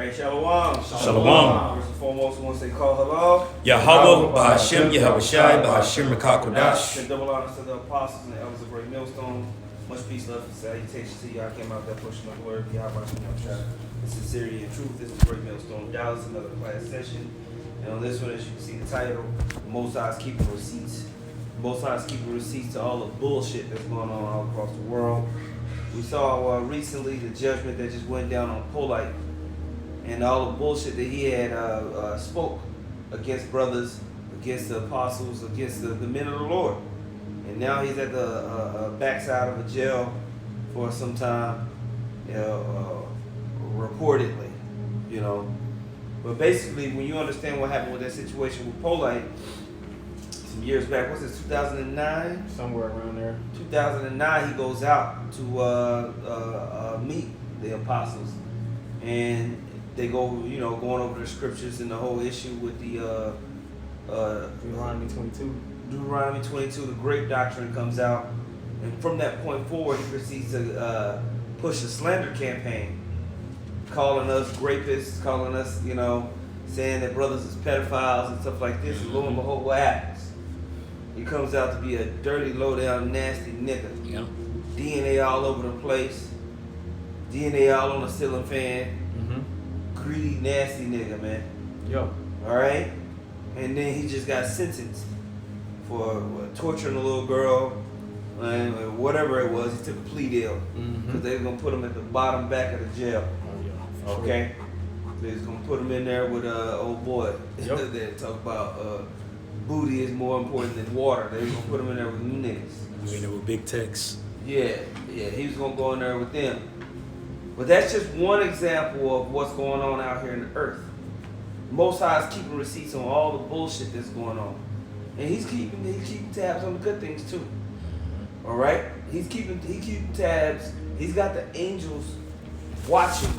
right, Shalom. Shalom. First and foremost, I want to say call hello. Yahweh, Bahashim, Yahushai, Bahashim, Rakakodash. And double honors to the apostles and the elders of Great Millstone. Much peace, love, and salutations to you. I came out there pushing the word. Yahweh, Yahushai. In sincerity and truth, this is Great Millstone Dallas, another class session. And on this one, as you can see the title, the Most High is keeping receipts. The Most High is keeping receipts to all the bullshit that's going on all across the world. We saw recently the judgment that just went down on Polite and all the bullshit that he had spoke against brothers, against the apostles, against the men of the Lord. And now he's at the backside of a jail for some time, reportedly, you know. But basically, when you understand what happened with that situation with Polite, some years back, what's this, 2009? Somewhere around there. 2009, he goes out to meet the apostles, and they go, going over the scriptures and the whole issue with the Deuteronomy 22. Deuteronomy 22, the grape doctrine comes out, and from that point forward, he proceeds to push a slander campaign, calling us rapists, calling us, saying that brothers is pedophiles and stuff like this. And lo and behold, what happens? He comes out to be a dirty, low-down, nasty nigga. Yeah. DNA all over the place. DNA all on the ceiling fan. Greedy, nasty nigga, man. Yo. All right? And then he just got sentenced for torturing a little girl and whatever it was. He took a plea deal because they were going to put him at the bottom back of the jail. Oh, yeah. Okay? They was going to put him in there with old boy. Yep. They talk about booty is more important than water. They was going to put him in there with new niggas. You know, with big text. Yeah, he was gonna go in there with them. But that's just one example of what's going on out here in the earth. Most High is keeping receipts on all the bullshit that's going on. And he's keeping tabs on the good things too. Alright? He's keeping tabs. He's got the angels watching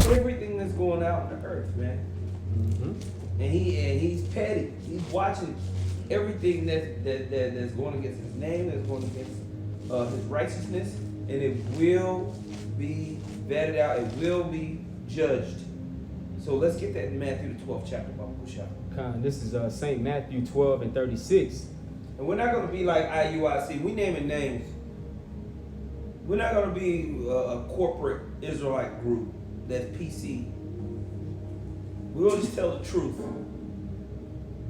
everything that's going out in the earth, man. And he's petty. He's watching everything that's going against his name, that's going against his righteousness, and it will be vetted out. It will be judged. So let's get that in Matthew the 12th chapter, Baba Kushah. This is St. Matthew 12 and 36. And we're not going to be like IUIC. We naming names. We're not going to be a corporate Israelite group that's PC. We're going to just tell the truth.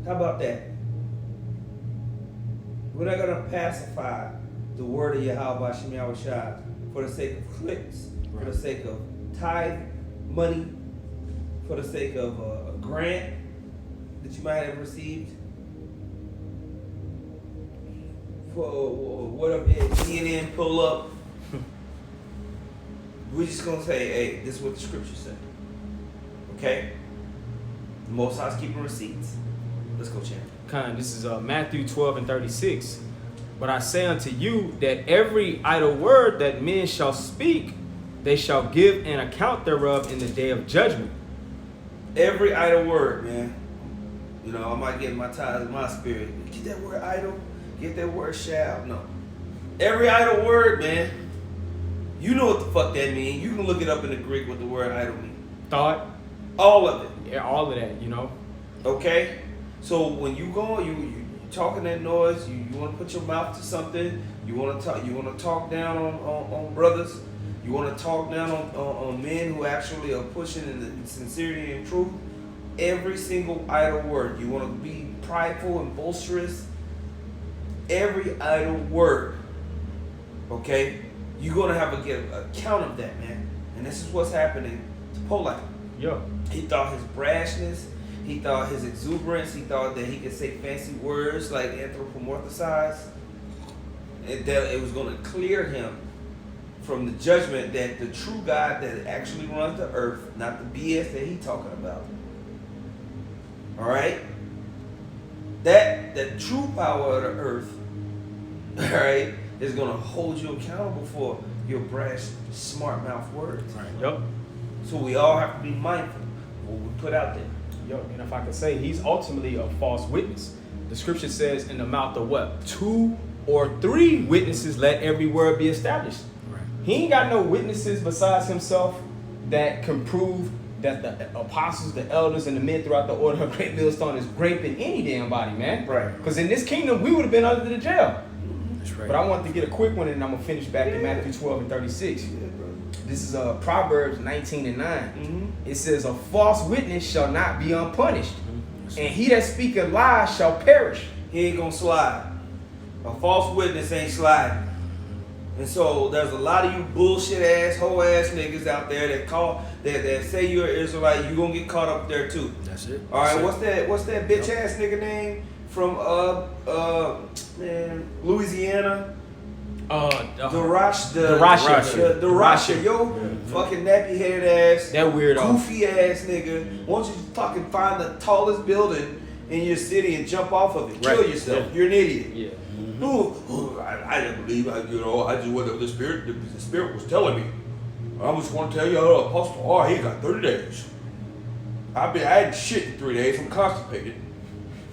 How about that? We're not going to pacify the word of Yahweh Shem Yahushai for the sake of clicks, for the sake of tithe money, for the sake of a grant that you might have received, for whatever CNN pull up. We're just going to say, hey, this is what the scripture said. Okay? The Most High is keeping receipts. Let's go, champ. This is Matthew 12 and 36. But I say unto you that every idle word that men shall speak, they shall give an account thereof in the day of judgment. Every idle word, man. I might get my tithes in my spirit. Get that word idle. Get that word shall. No. Every idle word, man. You know what the fuck that means. You can look it up in the Greek what the word idle means. Thought. All of it. Yeah, all of that, Okay? So when you go, you talking that noise, you want to put your mouth to something, you want to talk down on brothers, you want to talk down on men who actually are pushing in the sincerity and truth. Every single idle word, you want to be prideful and boisterous. Every idle word, okay, you're gonna have to get an account of that, man. And this is what's happening to Polite. Yo. He thought his brashness, he thought his exuberance, he thought that he could say fancy words like anthropomorphize, and that it was going to clear him from the judgment that the true God that actually runs the earth, not the BS that he talking about. All right? That the true power of the earth, all right, is going to hold you accountable for your brash, smart mouth words. Right. Yup. So we all have to be mindful of what we put out there. Yo, and if I could say, he's ultimately a false witness. The scripture says, in the mouth of what? 2 or 3 witnesses, let every word be established. Right. He ain't got no witnesses besides himself that can prove that the apostles, the elders, and the men throughout the order of great millstone is graping any damn body, man. Right. Because in this kingdom, we would have been under the jail. That's right. But I wanted to get a quick one, and I'm gonna finish back in Matthew 12 and 36. Yeah, bro. This is Proverbs 19 and 9. Mm-hmm. It says, "A false witness shall not be unpunished, and he that speaketh lies shall perish." He ain't gonna slide. A false witness ain't sliding. And so there's a lot of you bullshit ass, hoe ass niggas out there that say you're an Israelite. You gonna get caught up there too. That's it. All right, That's it. what's that bitch ass nigga name from Louisiana? Darasha, yo, fucking nappy headed ass, That weirdo. goofy ass nigga. Why don't you fucking find the tallest building in your city and jump off of it? Kill Right. yourself. Yeah. You're an idiot. Yeah. I didn't believe. I just whatever the spirit was telling me. I was going to tell you, Apostle, he got 30 days. I had shit in 3 days. I'm constipated.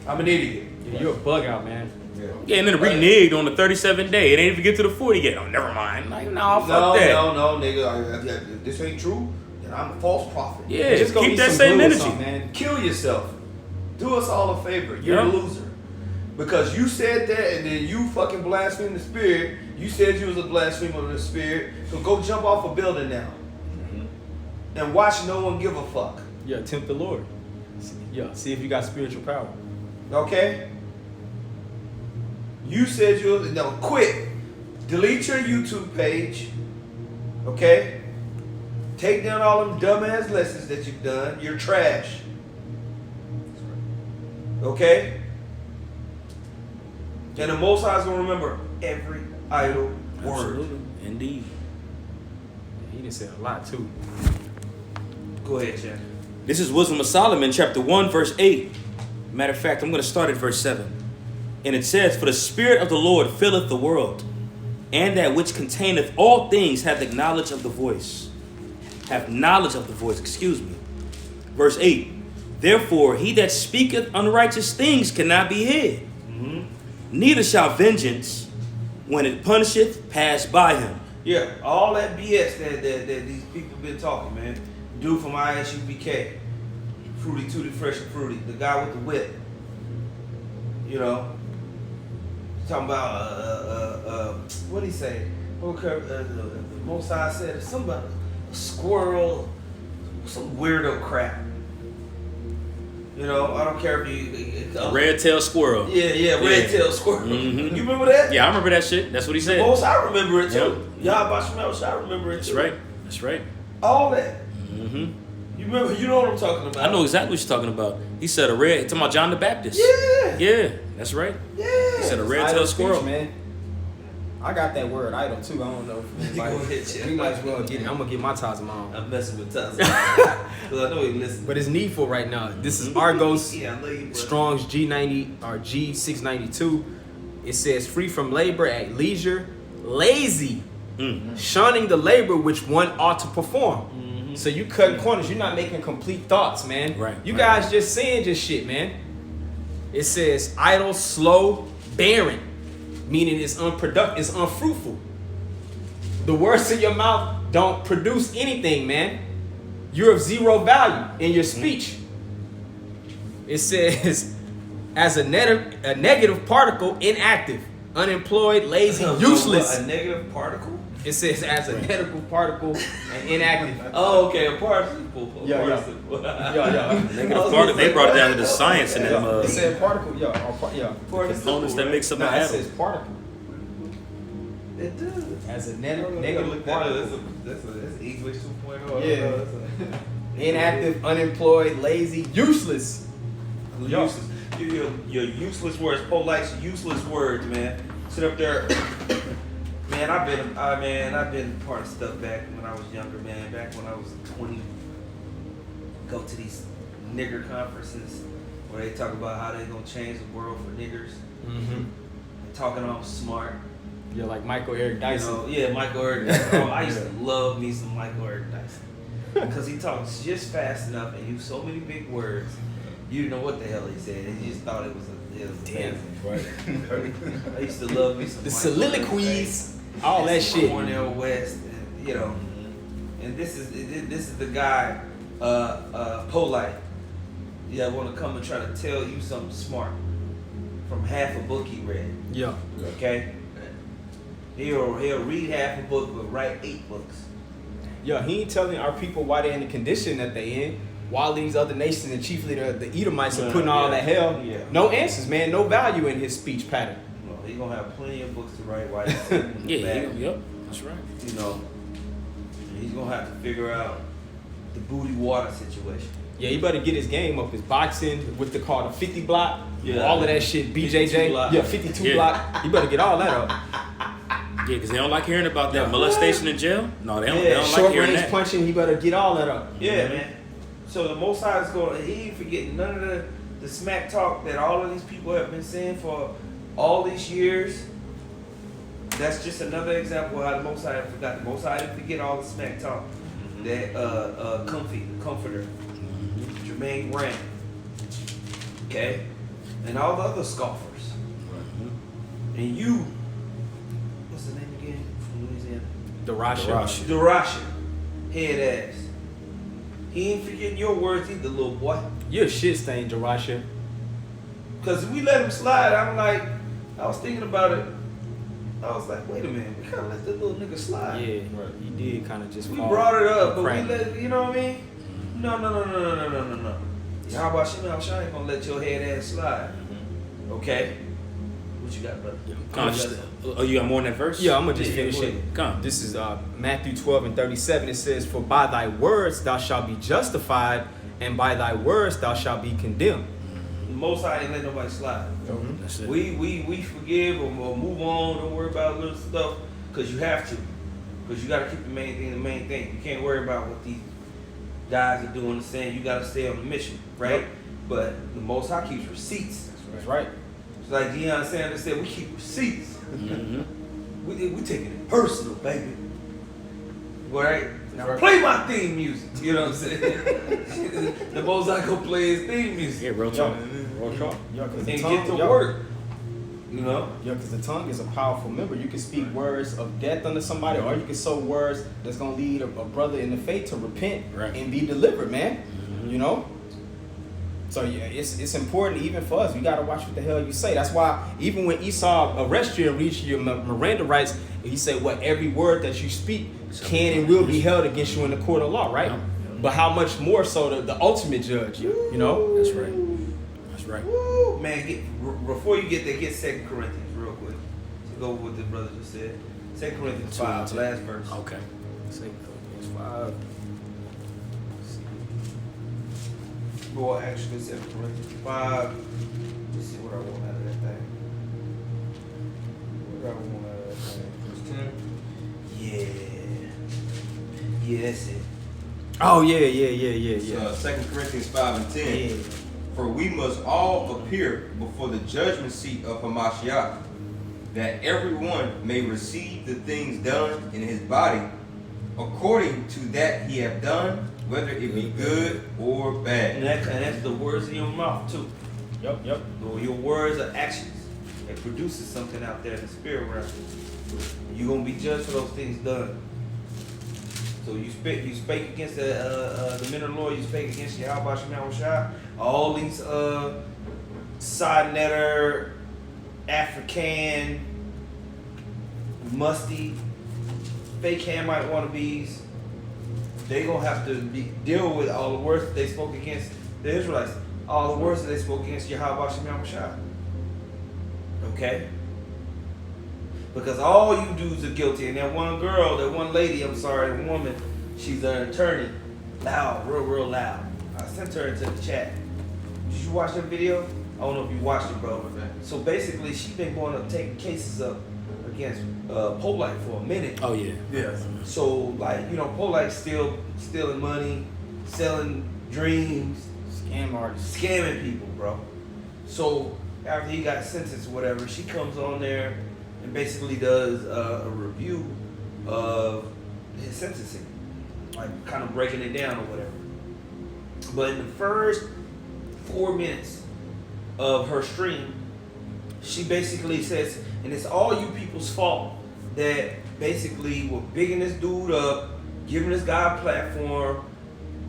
I'm an idiot. Yeah, you're a bug out, man. Yeah, and then reneged on the 37th day. It ain't even get to the 40 yet. Oh, never mind. Like, no, fuck that. No, nigga. If this ain't true, then I'm a false prophet. Yeah, Just go keep eat that some same glue or energy. something, man. Kill yourself. Do us all a favor. You're a Yeah. loser. Because you said that and then you fucking blasphemed the spirit. You said you was a blasphemer of the spirit. So go jump off a building now. And watch no one give a fuck. Yeah, tempt the Lord. Yeah, see if you got spiritual power. Okay? You said you was, no, quit. Delete your YouTube page. Okay? Take down all them dumbass lessons that you've done. You're trash. Okay? And the Most High is going to remember every idle word. Absolutely. Indeed. He didn't say a lot too. Go ahead, Chad. This is Wisdom of Solomon, chapter 1, verse 8. Matter of fact, I'm going to start at verse 7. And it says, "For the Spirit of the Lord filleth the world, and that which containeth all things hath the knowledge of the voice." Have knowledge of the voice, excuse me. Verse 8. "Therefore he that speaketh unrighteous things cannot be hid. Neither shall vengeance, when it punisheth, pass by him." Yeah, all that BS that these people been talking, man. Dude from ISUBK, Fruity Tooty Fresh and Fruity, the guy with the whip. You know, talking about what did he say? Okay, the Most High said something about a squirrel, some weirdo crap. You know, I don't care if you A red-tailed squirrel. Yeah, red-tailed squirrel. Mhm. You remember that? Yeah, I remember that shit. That's what he said. Most I remember it too. Yep. Y'all about I remember it That's too. right. That's right. All that. Mm-hmm. You remember? You know what I'm talking about? I know exactly what you're talking about. He said a red. Talking about John the Baptist. Yeah. Yeah, that's right. Yeah. He said a Idle red-tailed speech, squirrel. man. I got that word idle too. I don't know if Go ahead, anybody. Chad. We might as well get it. I'm gonna get my ties on. I'm messing with Taz. Because I know he listens. But it's needful right now. This is Argos Yeah, I know you. Strong's G90 or G692. It says free from labor at leisure, lazy, shunning the labor which one ought to perform. So you cutting corners. You're not making complete thoughts, man. Right, You right. guys just saying just shit, man. It says idle, slow, barren, meaning it's unproductive, it's unfruitful. The words in your mouth don't produce anything, man. You're of zero value in your speech. It says, as a negative particle, inactive, unemployed, lazy, useless. A negative particle? It says as a negative particle and inactive. Oh, okay, a participle. Yeah. Negative particle. They brought it down to the science in them It said particle, components that makes up an No, it atom. says particle. It does. As a Look negative that up. particle. That's English 2.0. Yeah. Inactive, unemployed, lazy, useless. Useless. Your useless words. Polite's useless words, man. Sit up there. Man, I've been part of stuff back when I was younger, man. Back when I was 20. Go to these nigger conferences where they talk about how they gonna change the world for niggers. Mm-hmm. Talking all smart. You're like Michael Eric Dyson. You know, yeah, Michael Eric Dyson. Oh, I used to love me some Michael Eric Dyson. Because he talks just fast enough and used so many big words. You didn't know what the hell he said. You just thought it was Damn. amazing. I used to love me some The Michael Eric soliloquies, all that shit. Cornell West, and, you know. And this is the guy polite. Yeah, want to come and try to tell you something smart from half a book he read. Yeah. Okay. He'll read half a book but write 8 books. Yeah, he ain't telling our people why they're in the condition that they in. While these other nations and chiefly the Edomites are putting all that hell. Yeah. No answers, man. No value in his speech pattern. Well, he's gonna have plenty of books to write while he's sitting in the back. Yep, that's right. You know, and he's gonna have to figure out the booty water situation. Yeah, he better get his game up. His boxing, what they call the 50 block, Yeah. all of that shit, 52 BJJ. block. Yeah, 52 Yeah. block. He better get all that up. Yeah, because they don't like hearing about that molestation in jail. No, they don't, Yeah, they don't Short like hearing range that. punching, he better get all that up. Yeah, man. So the Most High is going. He ain't forgetting none of the smack talk that all of these people have been saying for all these years. That's just another example of how the Most High forgot. The Most High didn't forget all the smack talk that Comfy, the Comforter, Jermaine Grant, okay, and all the other scoffers. And you, what's the name again from Louisiana? Darasha. Darasha, head ass. He ain't forgetting your words either, little boy. You're a shit stain, Darasha. Cause if we let him slide, I was thinking about it. I was like, wait a minute, we gotta let this little nigga slide. Yeah, he did kind of just. We fall brought it up, but crack. we let, you know what I mean? No. How about Shai ain't gonna let your head ass slide? Okay. What you got, brother? Oh, you got more than that verse? Yeah, I'm gonna just Yeah, finish go it. ahead. Come. This is Matthew 12:37. It says, "For by thy words thou shalt be justified, and by thy words thou shalt be condemned." The Most High ain't let nobody slide. That's it. We forgive or move on. Don't worry about little stuff, cause you have to, cause you gotta keep the main thing the main thing. You can't worry about what these guys are doing and saying. You gotta stay on the mission, right? Yep. But the Most High keeps receipts. That's right. It's like Deion Sanders said, we keep receipts. Mm-hmm. We taking it personal, baby. Right? Now Right. play my theme music. You know what I'm saying? The Most High go play his theme music. Yeah, real talk. Real talk. Yeah, And get to work. You know? Yeah, because the tongue is a powerful member. You can speak words of death unto somebody, or you can sow words that's gonna lead a brother in the faith to repent Right. and be delivered, man. You know. So yeah, it's important even for us. You gotta watch what the hell you say. That's why even when Esau arrests you and reaches your Miranda rights, he said, "What every word that you speak can and will be held against you in the court of law," right? Yeah. But how much more so the ultimate judge? You know. That's right. That's right. Woo! Man, before you get there, get 2 Corinthians real quick. To go with what the brother just said. 2 Corinthians 5, last verse. Okay. 2 Corinthians 5. Well, actually, 2 Corinthians 5. Let's see what I want out of that thing. What do I want out of that thing? Verse 10. Yeah, that's it. Oh yeah. So 2 Corinthians 5 and 10. Yeah. For we must all appear before the judgment seat of Hamashiach, that everyone may receive the things done in his body, according to that he have done, whether it be good or And bad. that's the words in your mouth, too. Yep. Or your words are actions. It produces something out there in the spirit realm. You're going to be judged for those things done. So you spake against the men of the Lord, you spake against Yahweh Shai, all these side netter, African, musty, fake Hamite wannabes, they gonna have to deal with all the words that they spoke against the Israelites, all the words that they spoke against Yahweh Shai. Okay? Because all you dudes are guilty. And that one girl, that one lady, I'm sorry, the woman, she's an attorney. Loud, real loud. I sent her into the chat. Did you watch that video? I don't know if you watched it, bro. So basically, she's been going up, taking cases up against Polite for a minute. Oh yeah. Yes. So, like, you know, Polite's still stealing money, selling dreams, Scam artists. scamming people, bro. So after he got sentenced or whatever, she comes on there and basically does a review of his sentencing, like kind of breaking it down or whatever. But in the first 4 minutes of her stream, she basically says, and it's all you people's fault that basically were bigging this dude up, giving this guy a platform,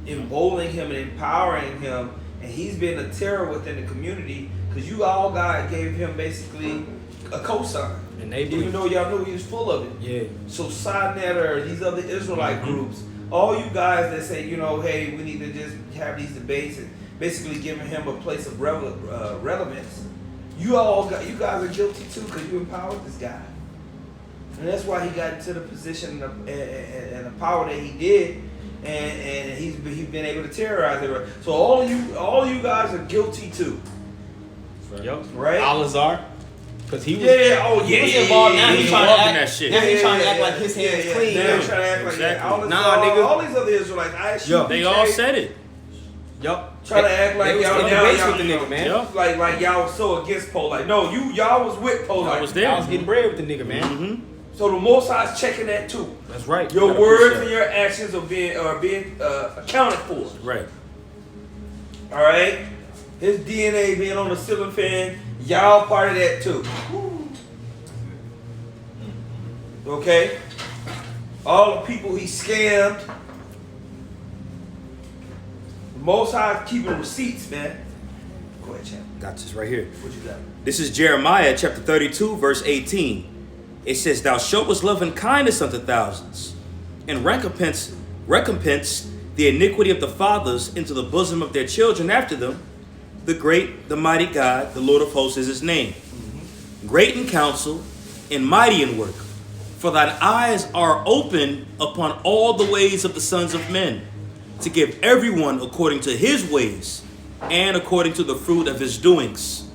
emboldening him and empowering him, and he's been a terror within the community because you all God gave him basically a cosign. And they Even though y'all knew he was full of it. Yeah. So Sinet or these other Israelite groups, all you guys that say, you know, hey, we need to just have these debates and basically giving him a place of relevance, you guys are guilty too because you empowered this guy. And that's why he got into the position and the power that he did, and he's been able to terrorize everybody. So all of you guys are guilty too. Yep. Right? Al-Azhar. Because he was, he was involved. Now he he's was trying to involved in act, that shit. now he's trying to act like his hands clean. Now he's trying to act like that. Exactly. All these other Israelites, They all said it. Yup. Try to act like They was y'all in now debates y'all, with the nigga, man. Yup. like y'all was so against Polite. No, y'all was with Polite. I was there. I was getting bread with the nigga, man. Mm-hmm. So the Most High's checking that too. That's right. Your Gotta words appreciate and your actions are being accounted for. Right. All right. His DNA being on the ceiling fan, y'all part of that too. Okay. All the people he scammed. The Most High keeping receipts, man. Go ahead, champ. Got this right here. What you got? This is Jeremiah chapter 32, verse 18. It says, Thou showest love and kindness unto thousands, and recompense the iniquity of the fathers into the bosom of their children after them. The great, the mighty God, the Lord of hosts is his name. Great in counsel and mighty in work. For thine eyes are open upon all the ways of the sons of men, to give everyone according to his ways and according to the fruit of his doings.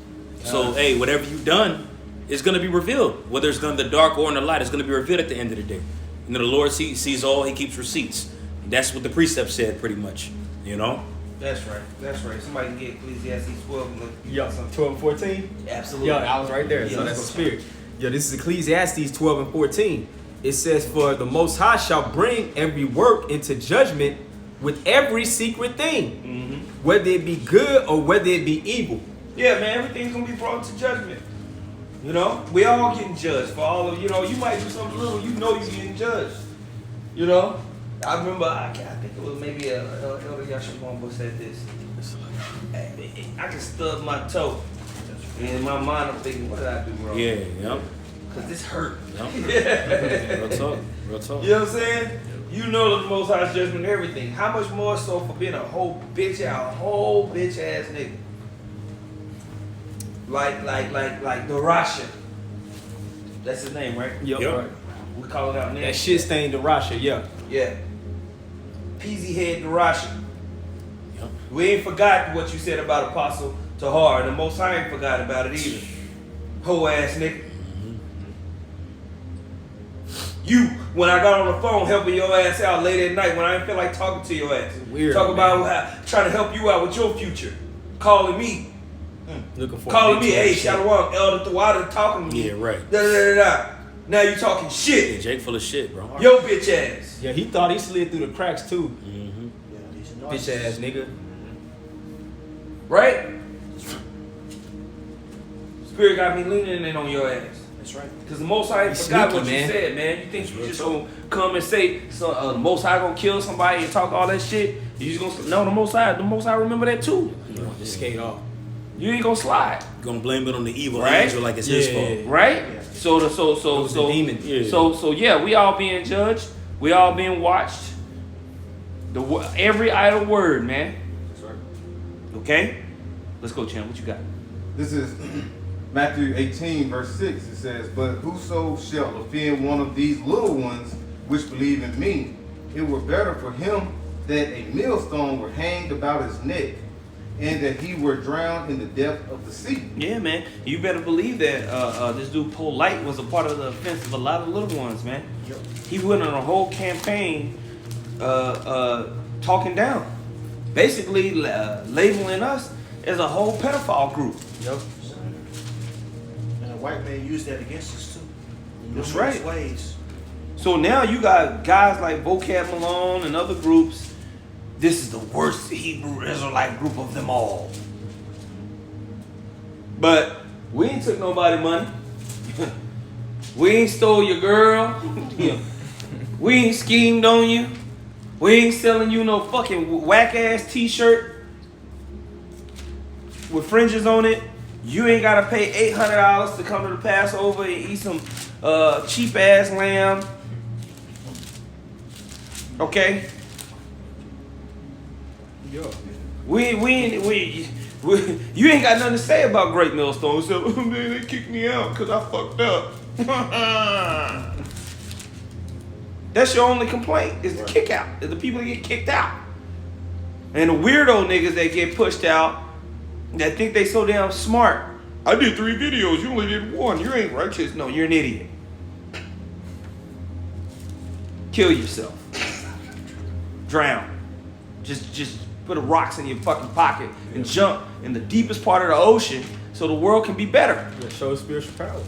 So, hey, whatever you've done is going to be revealed. Whether it's done in the dark or in the light, it's going to be revealed at the end of the day. You know, the Lord sees all, he keeps receipts. That's what the precept said, pretty much, you know? That's right. That's right. Somebody can get Ecclesiastes 12 and look. Yo, 12 and 14? Absolutely. Yo, I was right there. Yeah, So let's that's the go. spirit. Yo, this is Ecclesiastes 12 and 14. It says, For the Most High shall bring every work into judgment with every secret thing, whether it be good or whether it be evil. Yeah, man, everything's gonna be brought to judgment. You know, we all getting judged for all of, you know, you might do something little, you know you're getting judged. You know? I remember, I think it was maybe Elder Yashimon said this. I can stub my toe. And in my mind, I'm thinking, what did I do wrong? Yeah, yep. Because this hurt. Yep. Real talk. Real talk. You know what I'm saying? You know the Most High's judgment and everything. How much more so for being a whole bitch ass nigga? Like the Russian. That's his name, right? Yep. Yep. We call it out now. That shit stained the Rasha, yeah. Yeah. Peasy head the Russian. Yep. We ain't forgot what you said about Apostle Tahar. The Most High ain't forgot about it either. Hoe ass nigga. You, when I got on the phone helping your ass out late at night when I didn't feel like talking to your ass. Weird, Talk about man. trying to help you out with your future. Calling me. Looking for Calling a me, big hey, shit. Shalom, Elder Thawada talking to me. Yeah, right. Da, da, da, da, da. Now you talking Yeah, shit. Jake full of shit, bro. Your bitch ass. Yeah, he thought he slid through the cracks too. Mm-hmm. Bitch ass nigga. Right? Spirit got me leaning in on your ass. That's right. Because the Most High You forgot sneaky, what man. you said, man. You think you just gonna come and say the Most High gonna kill somebody and talk all that shit? You just gonna no, the Most High remember that too. Just skate off. You ain't gonna slide, Gonna blame it on the evil Right? angel like it's his fault. right? So It was the demon. Yeah. So yeah, we all being judged. We all being watched. Every idle word, man. That's right. Okay, let's go, champ. What you got? This is Matthew 18, verse 6. It says, But whoso shall offend one of these little ones which believe in me, it were better for him that a millstone were hanged about his neck, and that he were drowned in the depth of the sea. Yeah, man. You better believe that this dude Polite was a part of the offense of a lot of little ones, man. Yep. He went on a whole campaign talking down. Basically labeling us as a whole pedophile group. Yep. And a white man used that against us too. In That's numerous right. ways. So now you got guys like Vocab Malone and other groups. This is the worst Hebrew Israelite group of them all. But we ain't took nobody money. We ain't stole your girl. We ain't schemed on you. We ain't selling you no fucking whack ass t-shirt with fringes on it. You ain't gotta pay $800 to come to the Passover and eat some cheap ass lamb. Okay? Yo. You ain't got nothing to say about Great Millstone. So, oh, man, they kicked me out because I fucked up. That's your only complaint, is the kick out. Is the people that get kicked out. And the weirdo niggas that get pushed out that think they so damn smart. I did 3 videos, you only did 1. You ain't righteous. No, you're an idiot. Kill yourself. Drown. Just put the rocks in your fucking pocket and jump in the deepest part of the ocean so the world can be better. Yeah, show spiritual power.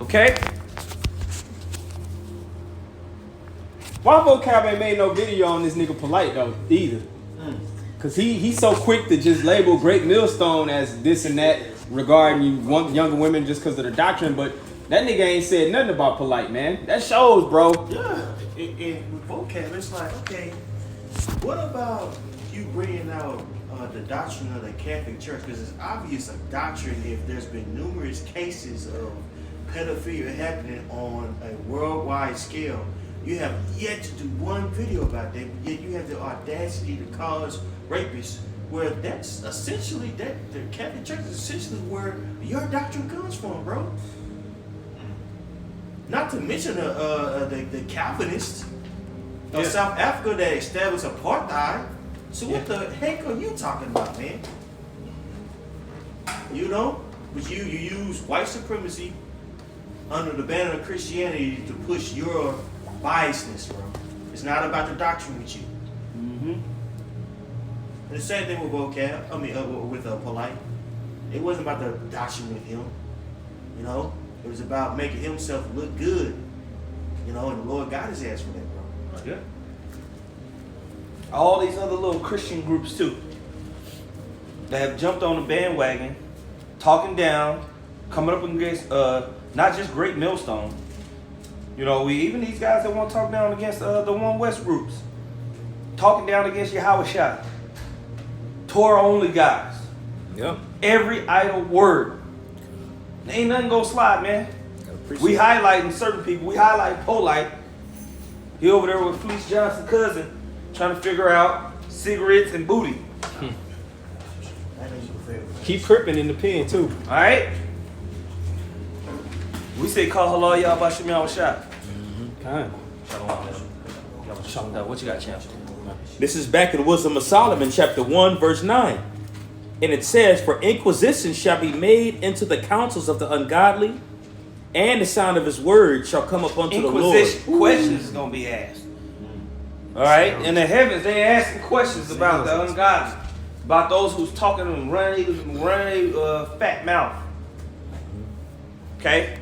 Okay? Why vocab ain't made no video on this nigga Polite though either? Cause he's so quick to just label Great Millstone as this and that regarding younger women just because of the doctrine, but that nigga ain't said nothing about Polite, man. That shows, bro. Yeah. And with vocab, it's like, okay, what about you bringing out the doctrine of the Catholic Church? Because it's obvious a doctrine if there's been numerous cases of pedophilia happening on a worldwide scale. You have yet to do one video about that, but yet you have the audacity to call us rapists, where that's essentially, that the Catholic Church is essentially where your doctrine comes from, bro. Not to mention the Calvinists of South Africa that established apartheid. So what the heck are you talking about, man? You know, but you use white supremacy under the banner of Christianity to push your biasness, bro. It's not about the doctrine with you. Mm-hmm. And the same thing with vocab. I mean, with Polite. It wasn't about the doctrine with him. You know, it was about making himself look good. You know, and the Lord got his ass for that, bro. Yeah. All these other little Christian groups too that have jumped on the bandwagon, talking down, coming up against not just Great Millstone. You know, even these guys that want to talk down against the One West groups, talking down against Yahweh Shai, Torah only guys. Yeah. Every idle word. There ain't nothing gonna slide, man. We highlighting certain people. We highlight Polite. He over there with Fleece Johnson's cousin, trying to figure out cigarettes and booty. Keep cripping in the pen too. All right. We say call halal y'all about Shem Yahweh Shai. Kind. What you got, champ? This is back in the Wisdom of Solomon, chapter 1, verse 9. And it says, for inquisition shall be made into the counsels of the ungodly, and the sound of his word shall come up unto the Lord. Inquisition questions is going to be asked. All right? In the heavens, they asking questions about the ungodly. About those who's talking and running fat mouth. Okay?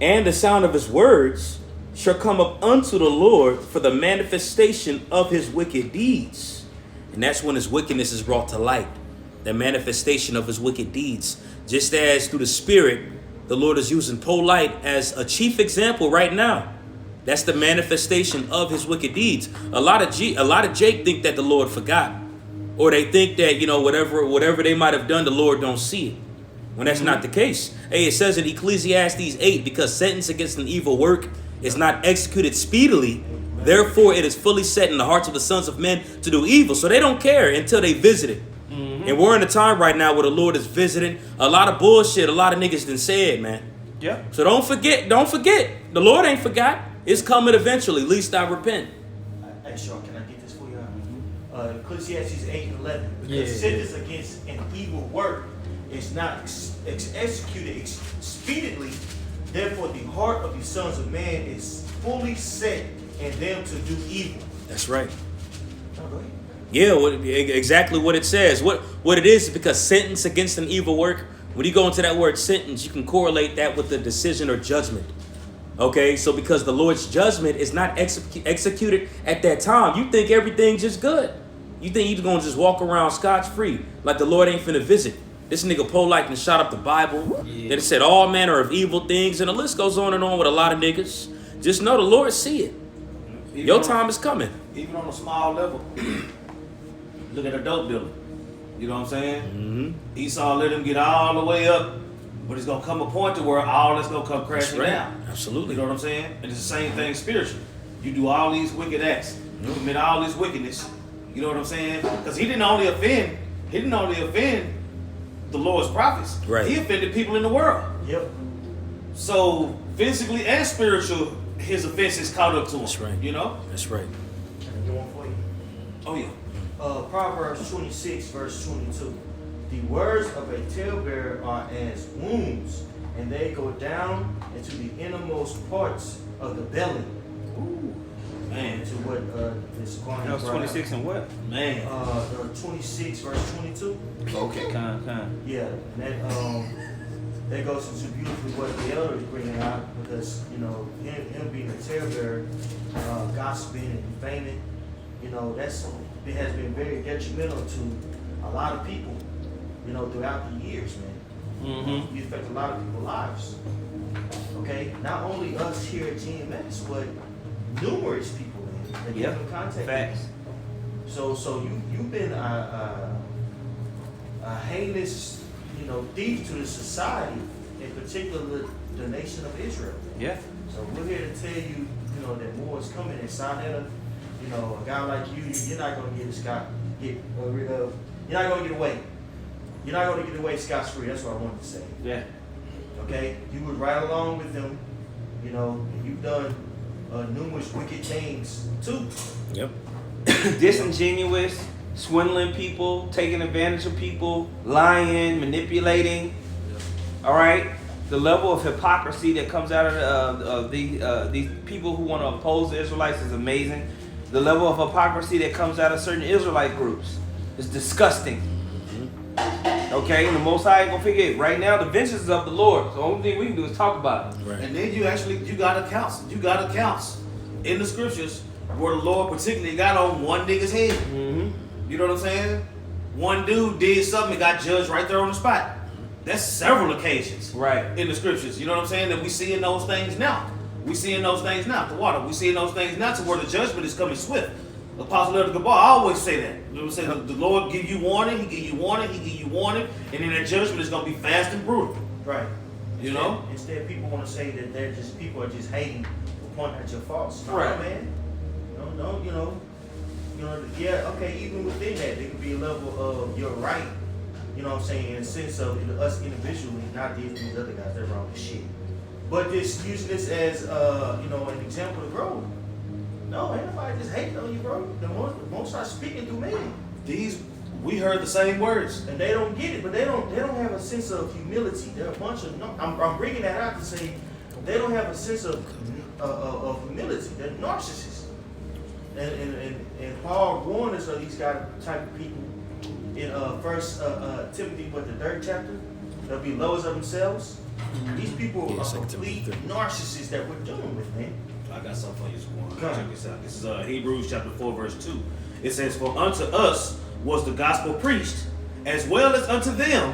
And the sound of his words shall come up unto the Lord for the manifestation of his wicked deeds. And that's when his wickedness is brought to light. The manifestation of his wicked deeds. Just as through the Spirit, the Lord is using Polite as a chief example right now. That's the manifestation of his wicked deeds. A lot of Jake think that the Lord forgot. Or they think that, you know, whatever they might have done, the Lord don't see it. When that's not the case. Hey, it says in Ecclesiastes 8, because sentence against an evil work is not executed speedily, therefore it is fully set in the hearts of the sons of men to do evil. So they don't care until they visit it. And we're in a time right now where the Lord is visiting a lot of bullshit. A lot of niggas done said, man. Yeah. So don't forget. The Lord ain't forgot. It's coming eventually. Least I repent. Hey, Sean, can I get this for you? Ecclesiastes 8 and 11. Because Yeah. sentence against an evil work is not executed speedily. Therefore, the heart of the sons of man is fully set in them to do evil. That's right. Oh, go ahead. Yeah, exactly what it says. What it is because sentence against an evil work, when you go into that word sentence, you can correlate that with the decision or judgment. Okay, so because the Lord's judgment is not executed at that time, you think everything's just good. You think you're going to just walk around scotch-free like the Lord ain't finna visit. This nigga Polite and shot up the Bible. Then it said all manner of evil things, and the list goes on and on with a lot of niggas. Just know the Lord see it. Even Your on- time is coming. Even on a small level, look at a dope dealer. You know what I'm saying? Mm-hmm. Esau let him get all the way up, but it's gonna come a point to where all that's gonna come crashing down. Absolutely. You know what I'm saying? And it's the same thing spiritually. You do all these wicked acts, you commit all this wickedness. You know what I'm saying? Because he didn't only offend the Lord's prophets. Right. He offended people in the world. Yep. So physically and spiritual, his offenses caught up to him. That's right. You know? That's right. Can I get one for you? Oh yeah. Proverbs 26, verse 22. The words of a talebearer are as wounds, and they go down into the innermost parts of the belly. Ooh. Man. To what this Quran That was 26 and what? Man. 26, verse 22. Okay. Kind. Yeah, and that goes into beautifully what the elder is bringing out, because him being a talebearer, gossiping and defaming, it has been very detrimental to a lot of people, throughout the years, man. Mm-hmm. You affect a lot of people's lives. Okay, not only us here at GMS, but numerous people, man, that Yep. get in contact. Facts. So you've been a heinous, thief to the society, in particular the nation of Israel. Yeah. So we're here to tell you, that more is coming. And Sonetta, a guy like you're not gonna get rid of. You're not gonna get away. You're not gonna get away scot-free. That's what I wanted to say. Yeah. Okay, you was right along with them, and you've done numerous wicked things too. Yep. Disingenuous, swindling people, taking advantage of people, lying, manipulating. All right, the level of hypocrisy that comes out of these people who want to oppose the Israelites is amazing. The level of hypocrisy that comes out of certain Israelite groups is disgusting. Okay, and the Most High ain't gonna forget. Right now, the vengeance is of the Lord. So the only thing we can do is talk about it. Right. And then you got accounts in the scriptures where the Lord particularly got on one nigga's head. Mm-hmm. You know what I'm saying? One dude did something and got judged right there on the spot. That's several occasions Right. in the scriptures. You know what I'm saying? That we seeing those things now. We seeing those things now. The water. We seeing those things now to where the judgment is coming swift. Apostle Elder Gabar, I always say that. You know what I'm saying? The Lord give you warning, He give you warning, He give you warning, and then that judgment is gonna be fast and brutal. Right. You know? Instead, people want to say that people are just hating or pointing at your faults. No, Right. man. No, yeah, okay, even within that, there could be a level of you're right, in a sense of us individually, not these other guys, they're wrong as shit. But just using this as, an example to grow. No, ain't nobody just hating on you, bro. The most start speaking through man. We heard the same words. And they don't get it, but they don't have a sense of humility. They're a bunch of I'm bringing that out to say they don't have a sense of humility. They're narcissists. And Paul warned us of these type of people in First Timothy, the 3rd chapter. They'll be lowers of themselves. These people Yeah, are Second complete Timothy 3. narcissists that we're dealing with, man. I got something for you, Squad. Come. Check this out. This is Hebrews chapter 4, verse 2. It says, "For unto us was the gospel preached, as well as unto them,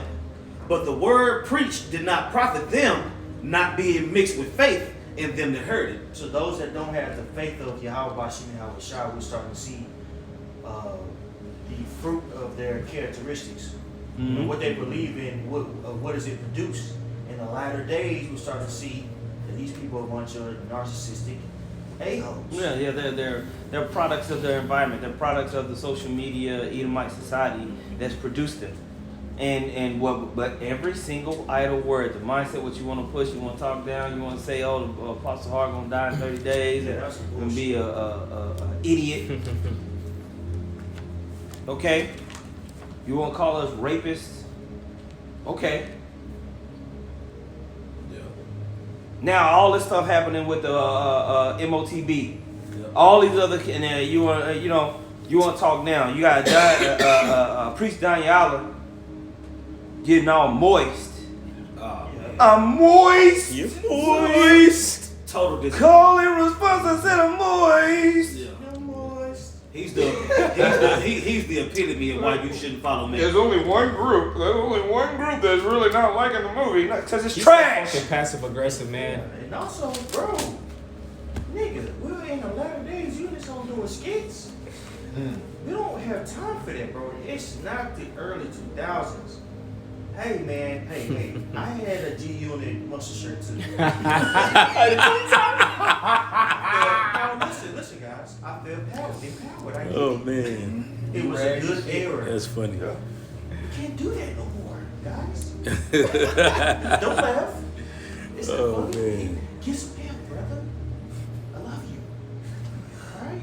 but the word preached did not profit them, not being mixed with faith in them that heard it." So those that don't have the faith of Yahweh Bashim Yahweh Shah, we're starting to see the fruit of their characteristics. Mhm. What they believe in, what does it produce? In the latter days, we're starting to see that these people are a bunch of narcissistic a-holes. Yeah, they're products of their environment. They're products of the social media Edomite society that's produced them. But every single idle word, the mindset, what you want to push, you want to talk down, you want to say, oh, Apostle Hart gonna die in 30 days, Yeah, and that's some gonna be a idiot. Okay, you want to call us rapists? Okay. Yeah. Now all this stuff happening with the MOTB, all these other, and then you want to talk now. You got Priest Daniela getting all moist. I'm moist. You moist. Total disrespect. Calling response, I said I'm moist. Yeah. I'm moist. He's the epitome of why you shouldn't follow me. There's only one group. That's really not liking the movie because it's He's trash. a fucking passive aggressive man. And also, bro, Nigga, we're in the latter days. You just on doing skits. We don't have time for that, bro. It's not the early 2000s. Hey, man. Hey. I had a G Unit muscle shirt too. Listen, guys. I feel empowered. I Oh did. man, It was a good era. that's funny. You can't do that no more, guys. Don't laugh. It's not Oh, funny. man. Get some help, brother. I love you. All right?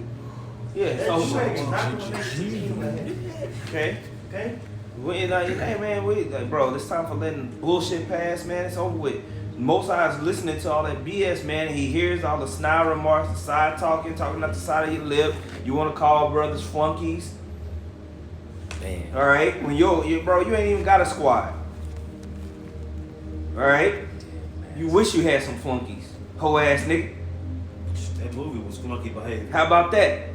Yeah, That so shit is not gonna make you man. okay. Okay? We like, hey man, we like, bro, it's time for letting bullshit pass, man. It's over with. Most High's listening to all that BS, man. He hears all the snide remarks, the side talking out the side of your lip. You want to call brothers flunkies? Man. All right, when you bro, you ain't even got a squad. All right, you wish you had some flunkies, hoe ass nigga. That movie was flunky behavior. How about that?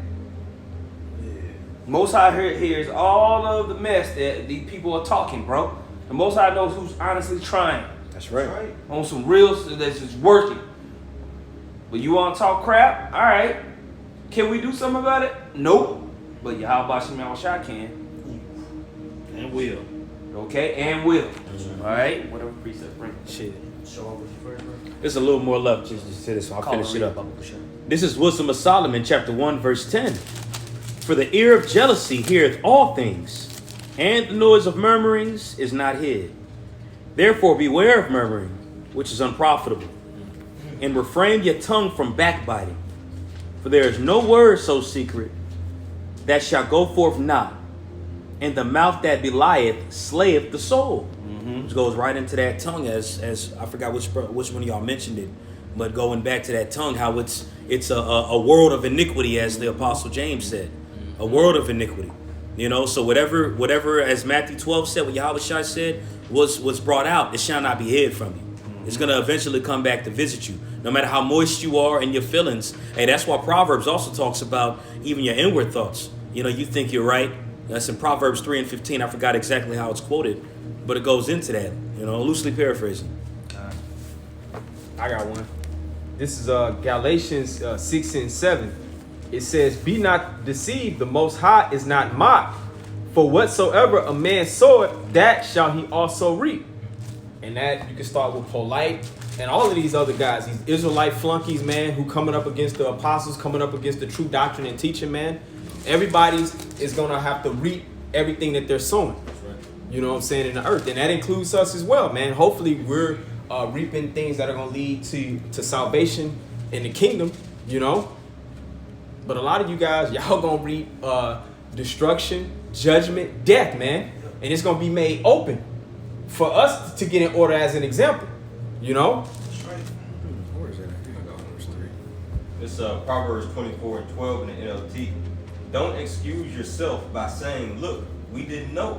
Most High hears all of the mess that these people are talking, bro. And Most High knows who's honestly trying. That's right. Right? On some real stuff that's just working. But you want to talk crap? All right. Can we do something about it? Nope. But Yahweh Shemel Shai can. And will. Okay? And will. All right? Whatever precept bring. Shit. Show up with you first, bro. There's a little more left just to this, so I'll Call finish and it read up. Baba Kusha. This is Wisdom of Solomon, chapter 1, verse 10. For the ear of jealousy heareth all things, and the noise of murmurings is not hid. Therefore beware of murmuring, which is unprofitable, and refrain your tongue from backbiting. For there is no word so secret that shall go forth not, and the mouth that belieth slayeth the soul. Which goes right into that tongue, as I forgot which one of y'all mentioned it, but going back to that tongue, how it's a world of iniquity, as the Apostle James said, a world of iniquity. You know, so whatever, as Matthew 12 said, what Yahweh Shai said was brought out, it shall not be hid from you. It's gonna eventually come back to visit you, no matter how moist you are in your feelings. Hey, that's why Proverbs also talks about even your inward thoughts. You know, you think you're right. That's in Proverbs 3 and 15. I forgot exactly how it's quoted, but it goes into that. You know, loosely paraphrasing. I got one. This is Galatians 6 and 7. It says, "Be not deceived, the Most High is not mocked. For whatsoever a man soweth, that shall he also reap." And that you can start with Polite and all of these other guys, these Israelite flunkies, man, who coming up against the apostles, coming up against the true doctrine and teaching, man. Everybody's is gonna have to reap everything that they're sowing. You know what I'm saying, in the earth, and that includes us as well, man. Hopefully, we're reaping things that are gonna lead to salvation in the kingdom, you know. But a lot of you guys, y'all gonna reap destruction, judgment, death, man, and it's gonna be made open for us to get in order as an example, you know. That's right. Where is that? I got verse 3. It's Proverbs 24 and 12 in the NLT. Don't excuse yourself by saying, "Look, we didn't know."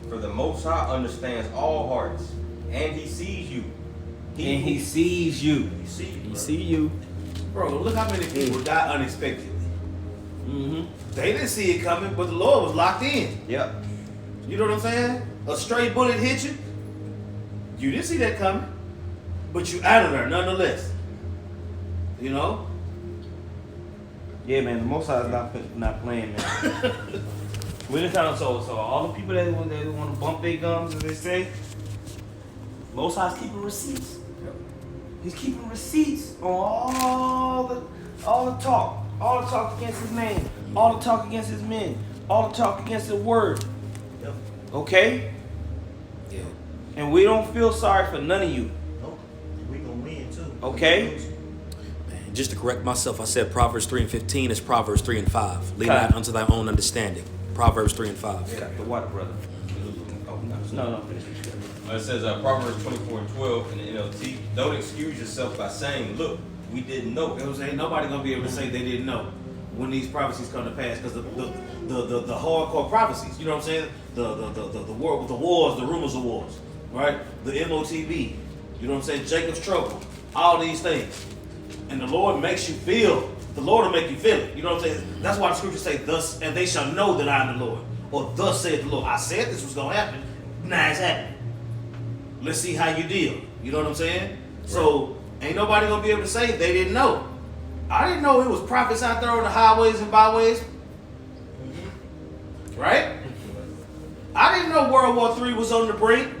For the Most High understands all hearts, and He sees you. And he sees you. You see, You bro. see you. Bro, look how many people die unexpectedly. Mm-hmm. They didn't see it coming, but the Lord was locked in. Yep. You know what I'm saying? A stray bullet hit you. You didn't see that coming, but you out of there nonetheless. You know? Yeah, man. The Most High is not playing, man. We just kind of so all the people that want to bump their gums, as they say. Most High's keeping receipts. He's keeping receipts on all the talk against his name, all the talk against his men, all the talk against the word. Yep. Okay? Yeah. And we don't feel sorry for none of you. Nope. We gonna win too. Okay. Man, just to correct myself, I said Proverbs 3 and 15 is Proverbs 3 and 5. Lean Okay. not unto thy own understanding. Proverbs 3 and 5. Got the water, brother. Oh, No, finish what you got. It says Proverbs 24 and 12 in the NLT. Don't excuse yourself by saying, "Look, we didn't know." You know what I'm saying? Nobody gonna be able to say they didn't know when these prophecies come to pass, because the hardcore prophecies, you know what I'm saying? The war with the wars, the rumors of wars, right? The MOTB, you know what I'm saying? Jacob's trouble, all these things, and the Lord makes you feel. The Lord will make you feel it. You know what I'm saying? That's why the scriptures say, "Thus, and they shall know that I am the Lord," or "Thus saith the Lord." I said this was gonna happen. Now it's happening. Let's see how you deal. You know what I'm saying? So ain't nobody gonna be able to say they didn't know. I didn't know it was prophets out there on the highways and byways. Right? I didn't know World War III was on the brink.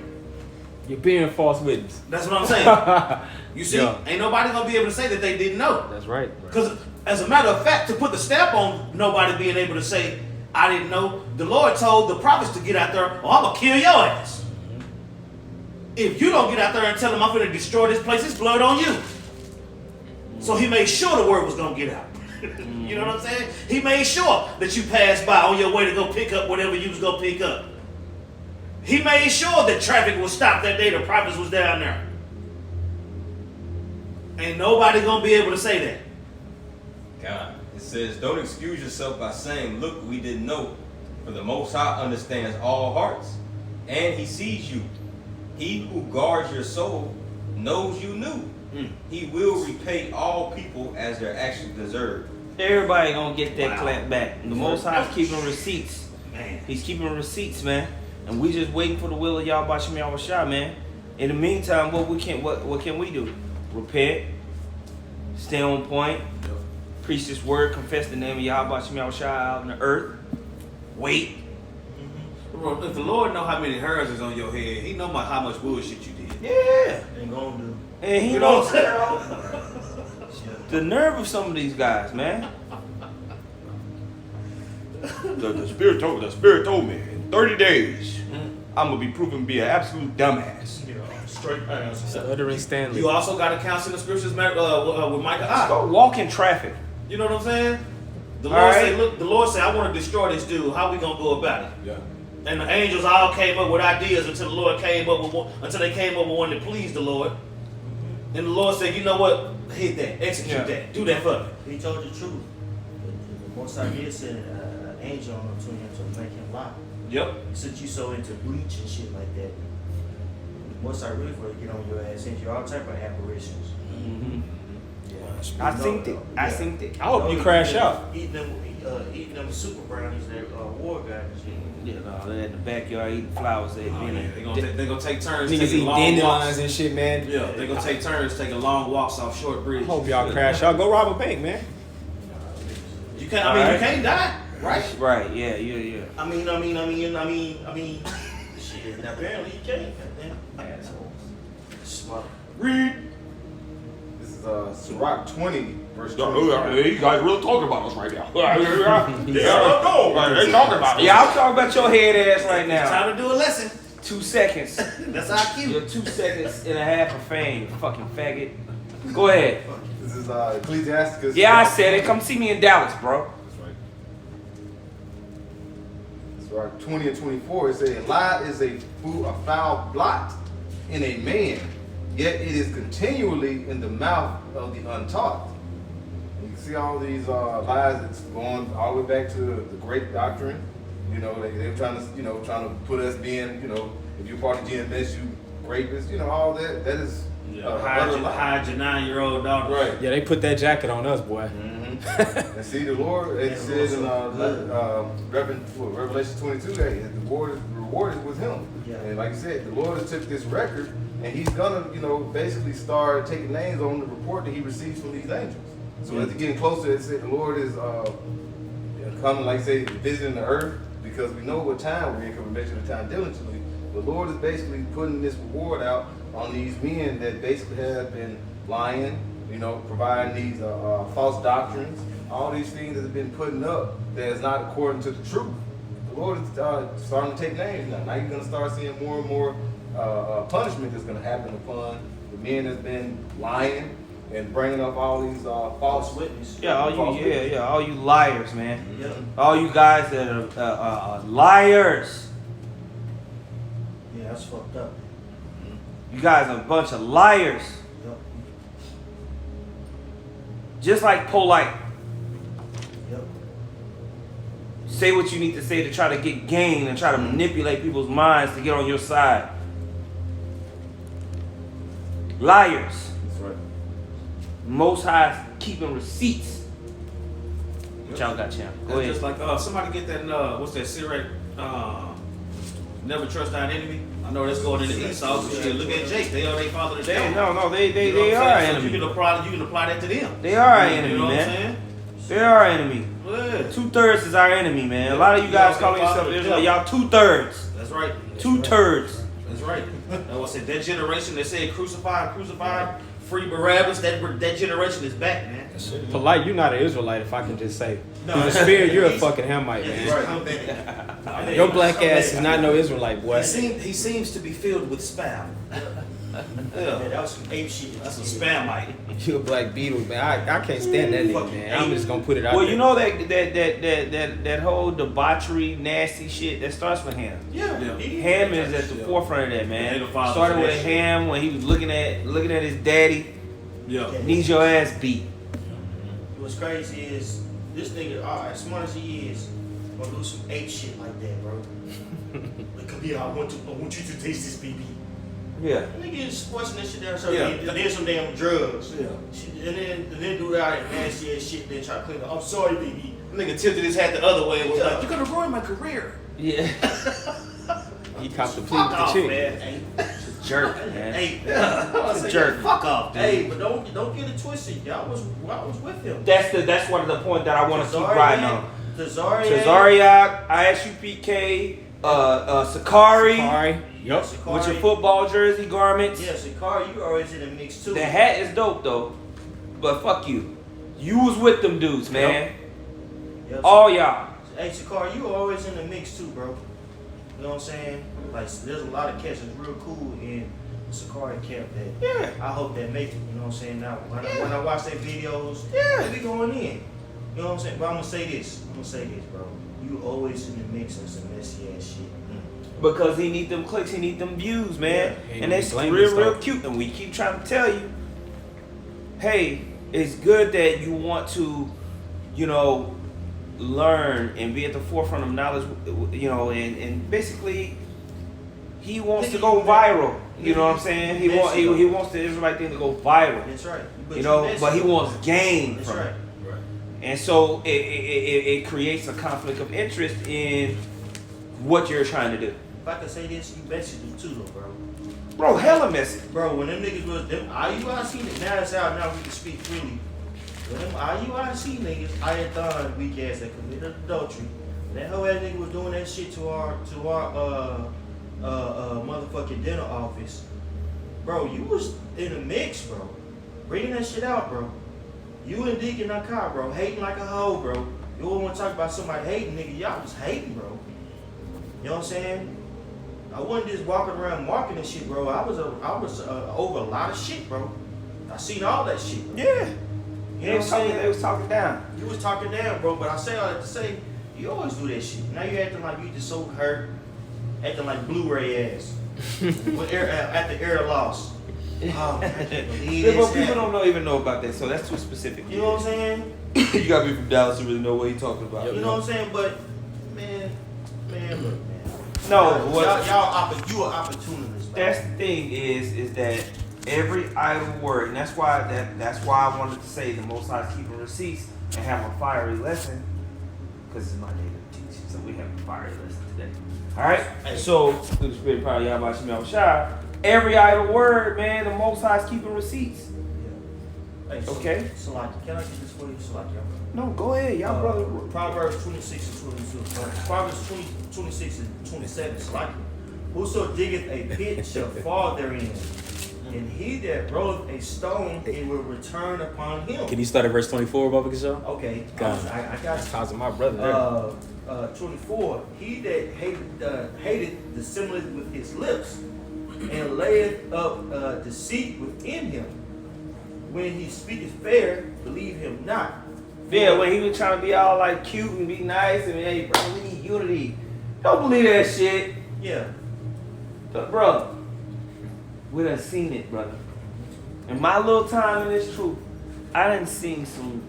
You're being false witness. That's what I'm saying. You see, Yeah. ain't nobody gonna be able to say that they didn't know. That's right. Because as a matter of fact, to put the stamp on nobody being able to say, I didn't know, the Lord told the prophets to get out there, or I'm gonna kill your ass. If you don't get out there and tell them I'm gonna destroy this place, it's blood on you. So he made sure the word was gonna get out. You know what I'm saying? He made sure that you passed by on your way to go pick up whatever you was gonna pick up. He made sure that traffic was stopped that day the prophets was down there. Ain't nobody gonna be able to say that. God, it says, don't excuse yourself by saying, look, we didn't know. For the Most High understands all hearts, and he sees you. He who guards your soul knows you knew. He will repay all people as their actions deserve. Everybody gonna get that Wow. clap back. The Most High is keeping receipts. Man. He's keeping receipts, man. And we just waiting for the will of Yahweh Shem Yahweh Shai, man. In the meantime, what can we do? Repent, stay on point, preach this word, confess the name of Yahweh Shem Yahweh Shai out in the earth. Wait. Bro, if the Lord know how many hairs is on your head, he know how much bullshit you did. Yeah. Ain't gonna do. And he You know knows what I'm saying? the nerve of some of these guys, man. The spirit told me in 30 days I'm gonna be proven to be an absolute dumbass. Straight ass. Stuttering Stanley. You also got to counsel the scriptures with Micah. Let's go walk in traffic. You know what I'm saying? The All Lord right. said, look, the Lord said, I want to destroy this dude. How we gonna go about it? Yeah. And the angels all came up with ideas until the Lord came up with one that pleased the Lord. And the Lord said, you know what? Hit that, execute that, do that for me. He told the truth. The Most High did send an angel on to him to make him lie. Yep. Since you so into bleach and shit like that, Most High really for to get on your ass, send you all type of apparitions. I synced it. I synced it. I hope you crash out. Eating them super brownies that war guys and shit. Yeah, no, they're in the backyard eating flowers. They're Oh, being yeah. They gonna take turns Niggas taking eat long dandelions walks. and shit, man. Yeah, they gonna take turns taking long walks off short I bridges. hope y'all crash out. Go rob a bank, man. You can't. I mean, All you right. can't die, right? Right, yeah. I mean, shit. Now apparently you can't. Goddamn. Assholes. Smart. Read. This is Sirach 20, verse Oh, 20. you guys really talking about us right now. Yeah, let's go. They talking about us. Yeah, I'm talking about your head ass right now. Time to do a lesson. 2 seconds. That's our cue. Your 2 seconds and a half of fame, you fucking faggot. Go ahead. This is Ecclesiasticus. Yeah, I said it. Come see me in Dallas, bro. Sirach 20 and 24, it says, lie is a foul blot in a man, yet it is continually in the mouth of the untaught. You can see all these lies that's going all the way back to the great doctrine. You know, they're trying to put us being, if you're part of GMS, you rapists, all that. That is Hide your 9-year-old daughter. right. Yeah, they put that jacket on us, boy. And see, the Lord, it says in Revelation 22, that the reward is with him. Yeah. And like I said, the Lord has took this record, and he's gonna, basically start taking names on the report that he receives from these angels. So as it's getting closer, it said the Lord is coming, like I say, visiting the earth, because we know what time we're in, because we measure the time diligently. The Lord is basically putting this reward out on these men that basically have been lying, providing these false doctrines, all these things that have been putting up that is not according to the truth. The Lord is starting to take names now. Now you're going to start seeing more and more punishment that's going to happen upon the men that's been lying and bringing up all these false witness. Yeah, all you liars, man. Yeah. All you guys that are liars. Yeah, that's fucked up. You guys are a bunch of liars. Yep. Just like polite. Yep. Say what you need to say to try to get gain and try to manipulate people's minds to get on your side. Liars. That's right. Most High is keeping receipts. What y'all got, champ? Go That's ahead. just like somebody get that what's that Sirach? Never trust thine enemy. I know that's going in the East also. Shit, look at Jake. They are their father to them. No, they You know what are I'm our saying? So enemy. you can apply that to them. They are our You enemy, know what I'm man. saying? They are our enemy. Yeah. 2/3 is our enemy, man. A lot of you guys calling yourself Israel, y'all 2/3. That's right. 2/3. That's right. That's what I said. That generation that said crucify, free Barabbas, that generation is back, man. Polite, you're not an Israelite, if I can just say. No, Through the spirit, you're a fucking Hamite, man. Right. Your black ass is not no Israelite, boy. He seems to be filled with spam. Yeah, that was some ape shit. That's a spamite. You a black beetle, man. I can't stand that nigga, man. I'm just gonna put it out Well, there. you know that whole debauchery, nasty shit that starts with Ham. Yeah. Ham is at the forefront of that, man. Yeah, the father Started of with that shit. Ham when he was looking at his daddy. Yeah. Needs your ass beat. What's crazy is this nigga, as smart as he is, gonna do some ape shit like that, bro. Like, come here, I want you to taste this, baby. Yeah. Nigga is forcing that shit down, so Yeah. then some damn drugs. Yeah. And then do all that nasty ass shit, then try to clean up. I'm sorry, baby. Nigga tilted his hat the other way and was like, "You're gonna ruin my career." Yeah. He copped the plea Fuck with the off, chick. man. Hey, Jerk, man. hey, He's a jerk. Fuck off, dude. hey, but don't get it twisted. I was with him. That's one of the points that I want to keep riding on. Tazariak, Tazariak, ISUPK, Sakari, Sorry. Yup. with your football jersey garments. Yeah, Sakari, you always in the mix too. The hat is dope though, but fuck you. You was with them dudes, man. Yep. All y'all. Hey, Sakari, you always in the mix too, bro. You know what I'm saying? Like, there's a lot of cats that's real cool in Sakari camp that Yeah. I hope that make it. You know what I'm saying? Now, when I watch their videos, Yeah. they be going in. You know what I'm saying? But I'm gonna say this, bro. You always in the mix of some messy ass shit. Because he need them clicks, he need them views, man. Yeah, And that's blame real, this real stuff. cute. And we keep trying to tell you, hey, it's good that you want to, learn and be at the forefront of knowledge, and basically he wants to go viral. You know what I'm saying? He wants the Israelite thing to go viral. That's right. But he wants gain That's from right. it. And so it creates a conflict of interest in what you're trying to do. If I could say this, you bet you do too, though, bro. Bro, hella messy. Bro, when them niggas was them IUIC niggas, now it's out, now we can speak freely. When them IUIC niggas, Ayathon weak ass that committed adultery, that whole ass nigga was doing that shit to our motherfucking dinner office. Bro, you was in the mix, bro. Bringing that shit out, bro. You and Deacon Nakai, bro, hating like a hoe, bro. You don't want to talk about somebody hating, nigga. Y'all was hating, bro. You know what I'm saying? I wasn't just walking around marking and shit, bro. I was over a lot of shit, bro. I seen all that shit. Bro. Yeah. You know what I'm saying? They was talking down. You was talking down, bro. But I say all that to say, you always do that shit. Now you acting like you just so hurt, acting like Blu-ray ass. After air loss. Oh, man, I can't believe Yeah, this but people happened. don't even know about that, so that's too specific. You know what I'm saying? You gotta be from Dallas to really know what he's talking about. You know what I'm saying? But man, look, man. No, what? You are opportunists. Bro. That's the thing is that every idle word, and that's why I wanted to say the Most High is keeping receipts and have a fiery lesson, because it's my day to teach, so we have a fiery lesson today. All right. Hey. So through the spirit of power, Yahweh Shemel Shai, every idle word, man, the Most High is keeping receipts. Hey, Okay. Salaki, can I get this for you, Salaki? No, go ahead, y'all brother. Proverbs 26 and 22. Proverbs 26 and 27. Salaki. Whoso diggeth a pit shall fall therein, and he that rolleth a stone, it will return upon him. Can you start at verse 24, Baba Kashaw? Okay, God. I got you. Cause of my brother there. 24. He that hated dissembleth with his lips, and layeth up deceit within him. When he speaketh fair, believe him not. Yeah, when he was trying to be all like cute and be nice and hey, bro, we need unity. Don't believe that shit. Yeah. But brother, we done seen it, brother. In my little time in this truth, I done seen some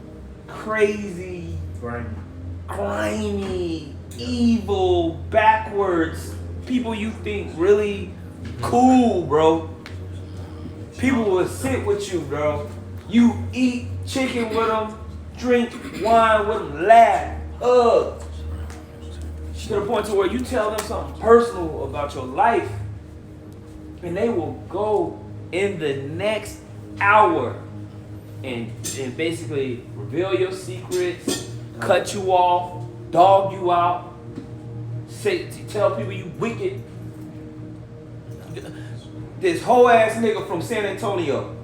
crazy, grimy, evil, backwards people you think really cool, bro. People will sit with you, bro. You eat chicken with them, drink wine with them, laugh, hug. To the point to where you tell them something personal about your life, And they will go in the next hour and basically reveal your secrets, cut you off, dog you out, tell people you wicked. This whole ass nigga from San Antonio.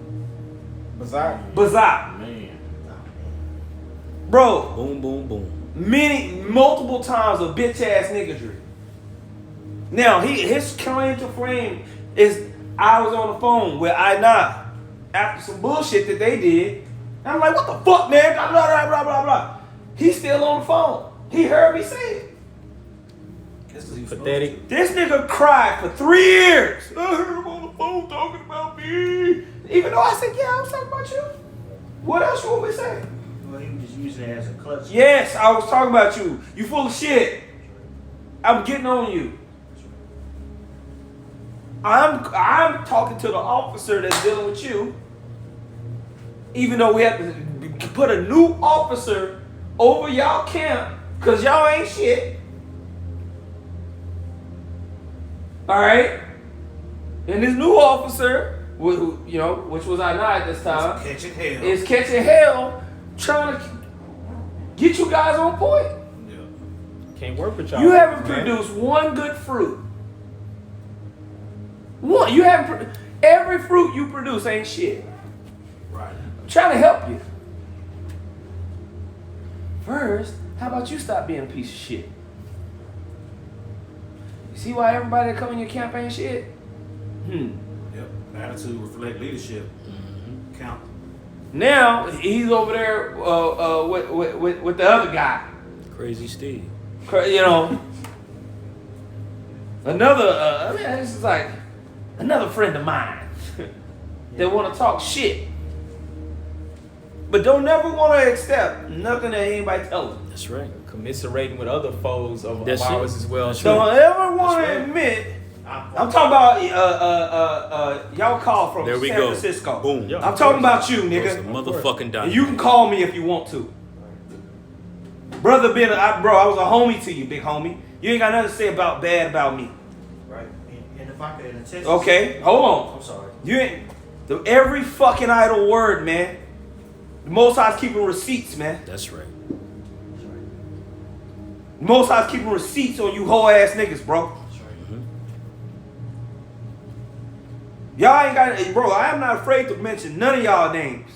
Bizarre. Man. Bro, Boom, boom, boom. multiple times of bitch ass niggatry. Now his claim to fame is I was on the phone with I9 after some bullshit that they did. I'm like, what the fuck, man? Blah blah blah blah blah blah. He's still on the phone. He heard me say it. Pathetic. This nigga cried for 3 years. I heard him on the phone talking about me. Even though I said, yeah, I was talking about you. What else you want me to say? Well, he was just using it as a clutch. Yes, I was talking about you. You full of shit. I'm getting on you. I'm talking to the officer that's dealing with you. Even though we have to put a new officer over y'all camp because y'all ain't shit. All right, and this new officer, which was I not at this time, is catching hell, trying to get you guys on point. Yeah. Can't work with y'all. You haven't man. produced one good fruit. One, you haven't. Every fruit you produce ain't shit. Right. I'm trying to help you. First, how about you stop being a piece of shit? You see why everybody that come in your camp ain't shit? Yep. Attitude reflect leadership. Count. Now he's over there with the other guy. Crazy Steve. Another. This is like another friend of mine that want to talk shit, but don't never want to accept nothing that anybody tells them. That's right. Commiserating with other foes of That's ours it. as well. Don't ever want to That's right. admit. I'm talking about y'all call from There we San go. Francisco. Boom. Yeah. I'm talking about you, It's a nigga. motherfucking And dime. you can call me if you want to. Brother I was a homie to you, big homie. You ain't got nothing to say bad about me. Right. And if I could attest. Okay, hold on. I'm sorry. You ain't every fucking idle word, man. The Most High's keeping receipts, man. That's right. The Most High's keeping receipts on you whole ass niggas, bro. Y'all ain't got, bro. I am not afraid to mention none of y'all names.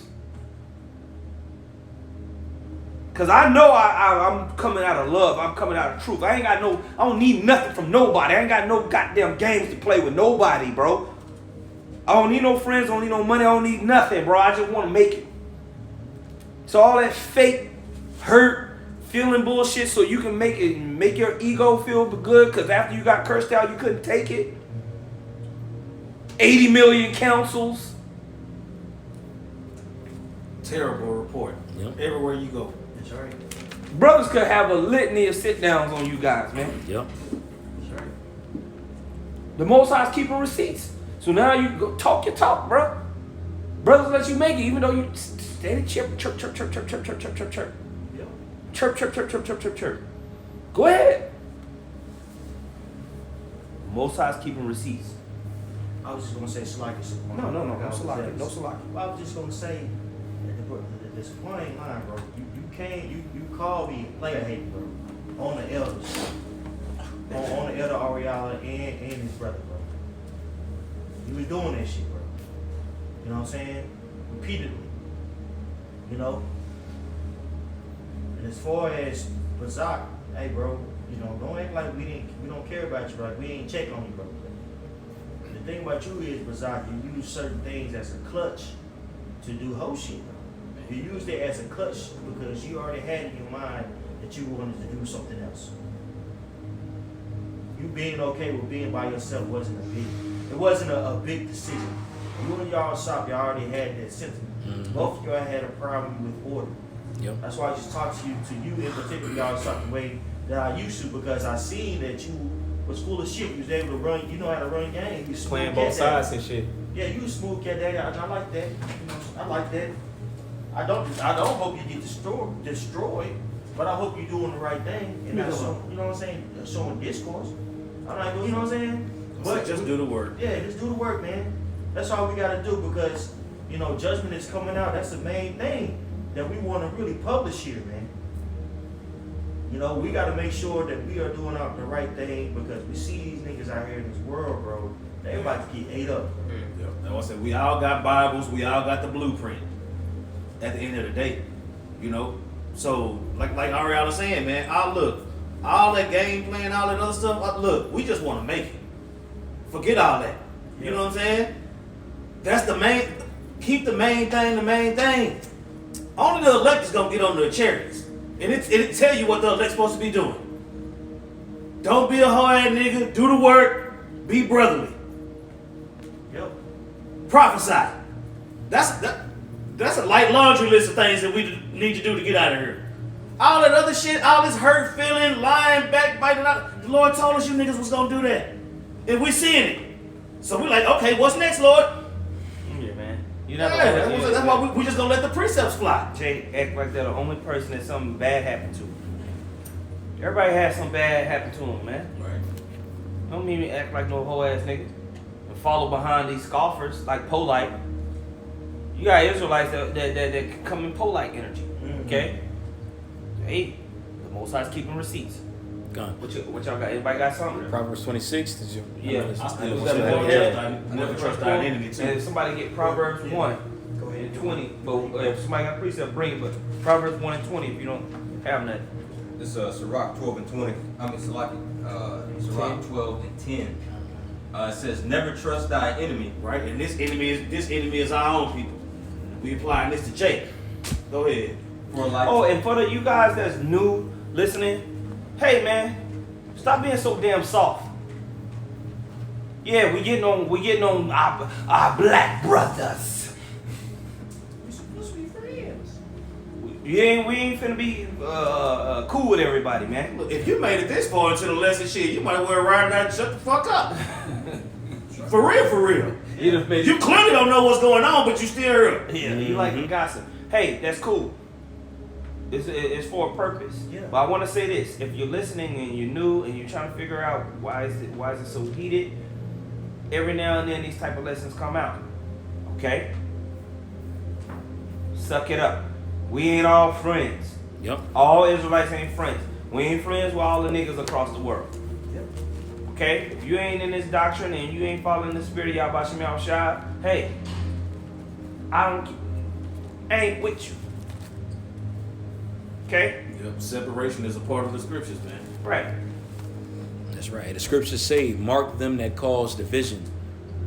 Cause I know I'm coming out of love. I'm coming out of truth. I don't need nothing from nobody. I ain't got no goddamn games to play with nobody, bro. I don't need no friends. I don't need no money. I don't need nothing, bro. I just want to make it. So all that fake hurt, feeling bullshit, so you can make your ego feel good. Cause after you got cursed out, you couldn't take it. 80 million councils. Terrible report. Yep. Everywhere you go. That's right. Brothers could have a litany of sit downs on you guys, man. Yep. That's right. The Most High's keeping receipts. So now you go talk your talk, bro. Brothers let you make it, even though you steady chirp, chirp, chirp, chirp, chirp, chirp, chirp, chirp, chirp, chirp. Yep. Chirp, chirp, chirp, chirp, chirp, chirp, chirp. Go ahead. Most High's keeping receipts. I was just gonna say Salaki. No, I was Salaki, at- no Salaki. Well, I was just gonna say this point ain't line, bro. You call me player hate, bro, on the elders, on the elder Ariala and his brother, bro. You was doing that shit, bro. You know what I'm saying? Repeatedly. You know. And as far as Bazak, hey, bro, don't act like we don't care about you, bro. We ain't check on you, bro. The thing about you is, Bazak, you use certain things as a clutch to do whole shit, bro. You used it as a clutch because you already had in your mind that you wanted to do something else. You being okay with being by yourself wasn't a big decision. You and y'all shop, y'all already had that sentiment. Mhm. Both of y'all had a problem with order. Yep. That's why I just talked to you in particular, y'all shop the way that I used to, because I seen that you was full of shit. You was able to run, you know how to run game. You smooth Playing cat both that. sides and shit. Yeah, you a smooth cat daddy. I like that. I like that. I don't hope you get destroyed, but I hope you're doing the right thing and not showing, you know what I'm saying, showing discourse. I'm like, you know what I'm saying? So just do the work. Yeah, just do the work, man. That's all we gotta do because, you know, judgment is coming out. That's the main thing that we want to really publish here, man. You know, we gotta make sure that we are doing the right thing because we see these niggas out here in this world, bro. They about to get ate up. Yep. That's what I said. We all got Bibles. We all got the blueprint. At the end of the day, you know. So, like Ariel was saying, man. All that game playing, all that other stuff. Look, we just want to make it. Forget all that. You know what I'm saying? That's the main. Keep the main thing the main thing. Only the elect is gonna get on the chariots, and it tell you what the elect's supposed to be doing. Don't be a hoe-ass nigga. Do the work. Be brotherly. Yep. Prophesy. That's a light laundry list of things that we need to do to get out of here. All that other shit, all this hurt feeling, lying, backbiting, the Lord told us you niggas was gonna do that. And we seeing it. So we like, okay, what's next, Lord? Yeah, man. You Yeah, never. that's why we just gonna let the precepts fly. Jay act like they're the only person that something bad happened to. Everybody has something bad happen to them, man. Right. Don't mean me act like no hoe ass niggas and follow behind these scoffers like polite. You got Israelites that come in polite energy. Okay? Hey, the Most High's keeping receipts. Gone. What y'all got? Anybody got something? Proverbs 26. Did you? Yeah. I still Who's want that? to never trust our enemy too. And if somebody get Proverbs 1 Go ahead. and 20, but if somebody got precept, bring it. But Proverbs 1 and 20 if you don't have nothing. This is Sirach 12 and 20. Sirach 12 and 10. It says, "Never trust thy enemy." Right? And this enemy is our own people. We applying this to Jake. Go ahead. For life. Oh, and for the you guys that's new listening, hey man, stop being so damn soft. Yeah, we getting on our black brothers. We supposed to be friends. We ain't finna be cool with everybody, man. Look, if you made it this far into the lesson shit, you might well ride out and shut the fuck up. For real. You done made You clearly don't know what's going on, but you still here. Yeah, you like the gossip. Hey, that's cool. It's for a purpose. Yeah. But I want to say this: if you're listening and you're new and you're trying to figure out why is it so heated, every now and then these type of lessons come out. Okay, suck it up. We ain't all friends. Yep. All Israelites ain't friends. We ain't friends with all the niggas across the world. Yep. Okay, if you ain't in this doctrine and you ain't following the spirit of Yahweh Shem Yahushua, hey, I ain't with you. Okay? Yep. Separation is a part of the scriptures, man. Right. That's right. The scriptures say, "Mark them that cause division."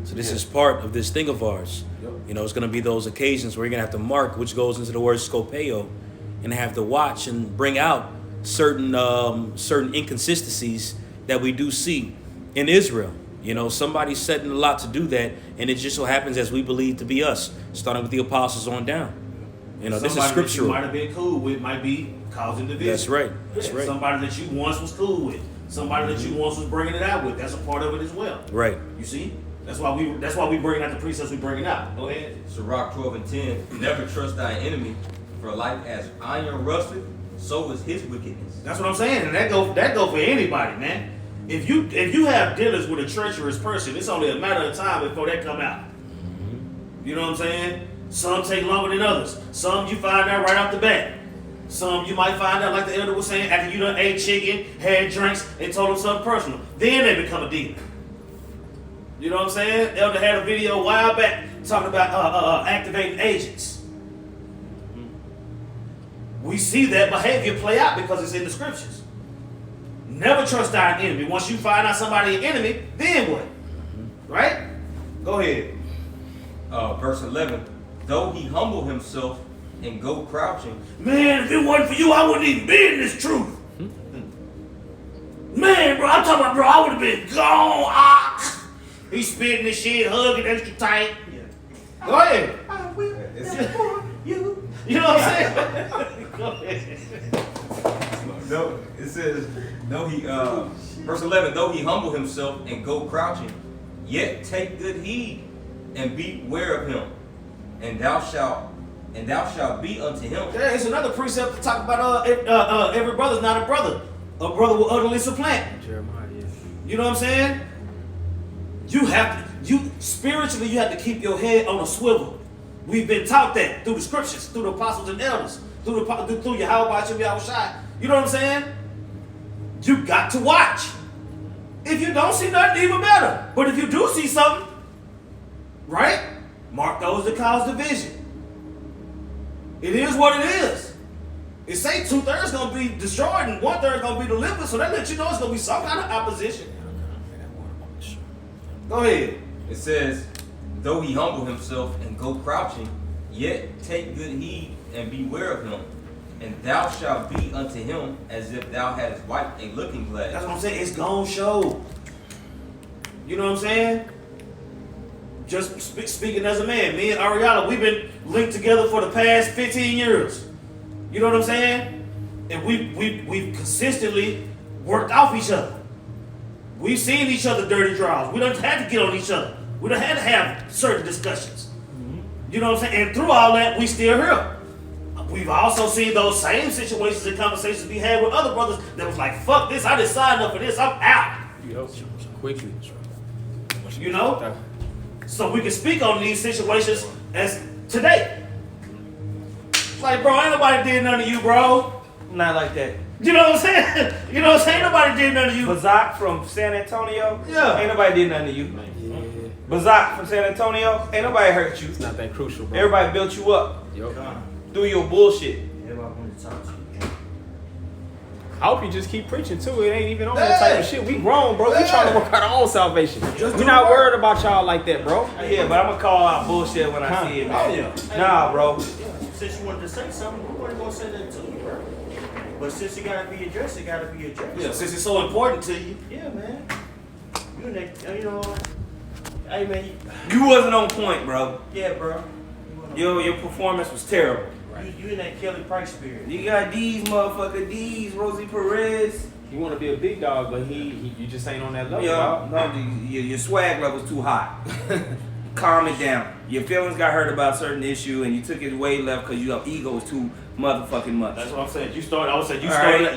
So this is part of this thing of ours. Yep. You know, it's going to be those occasions where you're going to have to mark, which goes into the word scopeo, and have to watch and bring out certain inconsistencies that we do see in Israel. You know, somebody's setting a lot to do that, and it just so happens as we believe to be us, starting with the apostles on down. You know, this is Somebody that scriptural. you might have been cool with might be causing division. That's right. That's Yeah, right. Somebody that you once was cool with, somebody that you once was bringing it out with. That's a part of it as well. Right. You see, that's why we bringing out the precepts. We bringing out. Go ahead. Sirach 12 and 10. "Never trust thy enemy, for like as iron rusteth, so is his wickedness." That's what I'm saying, and that go for anybody, man. If you have dealings with a treacherous person, it's only a matter of time before they come out. You know what I'm saying? Some take longer than others. Some you find out right off the bat. Some you might find out, like the elder was saying, after you done ate chicken, had drinks, and told them something personal. Then they become a demon. You know what I'm saying? Elder had a video a while back talking about activating agents. We see that behavior play out because it's in the scriptures. Never trust our enemy. Once you find out somebody an enemy, then what? Right? Go ahead. Verse 11. "Though he humble himself and go crouching." Man, if it wasn't for you, I wouldn't even be in this truth. Man, bro, I'm talking about, bro, I would have been gone. He spitting this shit, hugging extra tight. Yeah. Go ahead. I will for you. You know what I'm saying? Go ahead. No, it says, verse 11, "Though he humble himself and go crouching, yet take good heed and beware of him, and thou shalt be unto him." Yeah, it's another precept to talk about every brother's not a brother. A brother will utterly supplant. Jeremiah, yeah. You know what I'm saying? You spiritually, you have to keep your head on a swivel. We've been taught that through the scriptures, through the apostles and elders, through Yahweh Shai. You know what I'm saying? You got to watch. If you don't see nothing, even better. But if you do see something, right? Mark those that cause division. It is what it is. It say 2/3 gonna be destroyed and 1/3 gonna be delivered, so that lets you know it's gonna be some kind of opposition. Go ahead. It says, though he humble himself and go crouching, yet take good heed and beware of him, and thou shalt be unto him as if thou hadst wiped a looking glass. That's what I'm saying. It's gonna show. You know what I'm saying? Just speaking as a man, me and Ariana, we've been linked together for the past 15 years. You know what I'm saying? And we've consistently worked off each other. We've seen each other dirty draws. We don't have to get on each other. We don't have to have certain discussions. You know what I'm saying? And through all that, we still here. We've also seen those same situations and conversations we had with other brothers that was like, fuck this, I just signed up for this, I'm out. Quickly. You know? So we can speak on these situations as today. Like, bro, ain't nobody did nothing to you, bro. Not like that. You know what I'm saying? You know what I'm saying? Ain't nobody did nothing to you. Bazak from San Antonio, Yeah. ain't nobody did nothing to you. Yeah. Bazak from San Antonio, ain't nobody hurt you. It's not that crucial, bro. Everybody built you up Yo. through your bullshit. Everybody wanted to talk to you. I hope you just keep preaching too. It ain't even on that type of shit. We grown, bro. We trying to work out our own salvation. We not worried about y'all like that, bro. Yeah, but I'm gonna call out bullshit when I see it, man. Oh, yeah. Nah, bro. Since you wanted to say something, we weren't gonna say that to you, bro. But since it gotta be addressed, it gotta be addressed. Yeah, since it's so important to you. Yeah, man. You know, hey man, You wasn't on point, bro. yeah, bro. Your performance was terrible. You in that Kelly Price spirit. You got these motherfucker, these Rosie Perez. You want to be a big dog, but you just ain't on that level, Yo, dog. no, your swag level's too high. Calm it down. Your feelings got hurt about a certain issue, and you took it way left because your ego was too motherfucking much. That's what I'm saying. You started All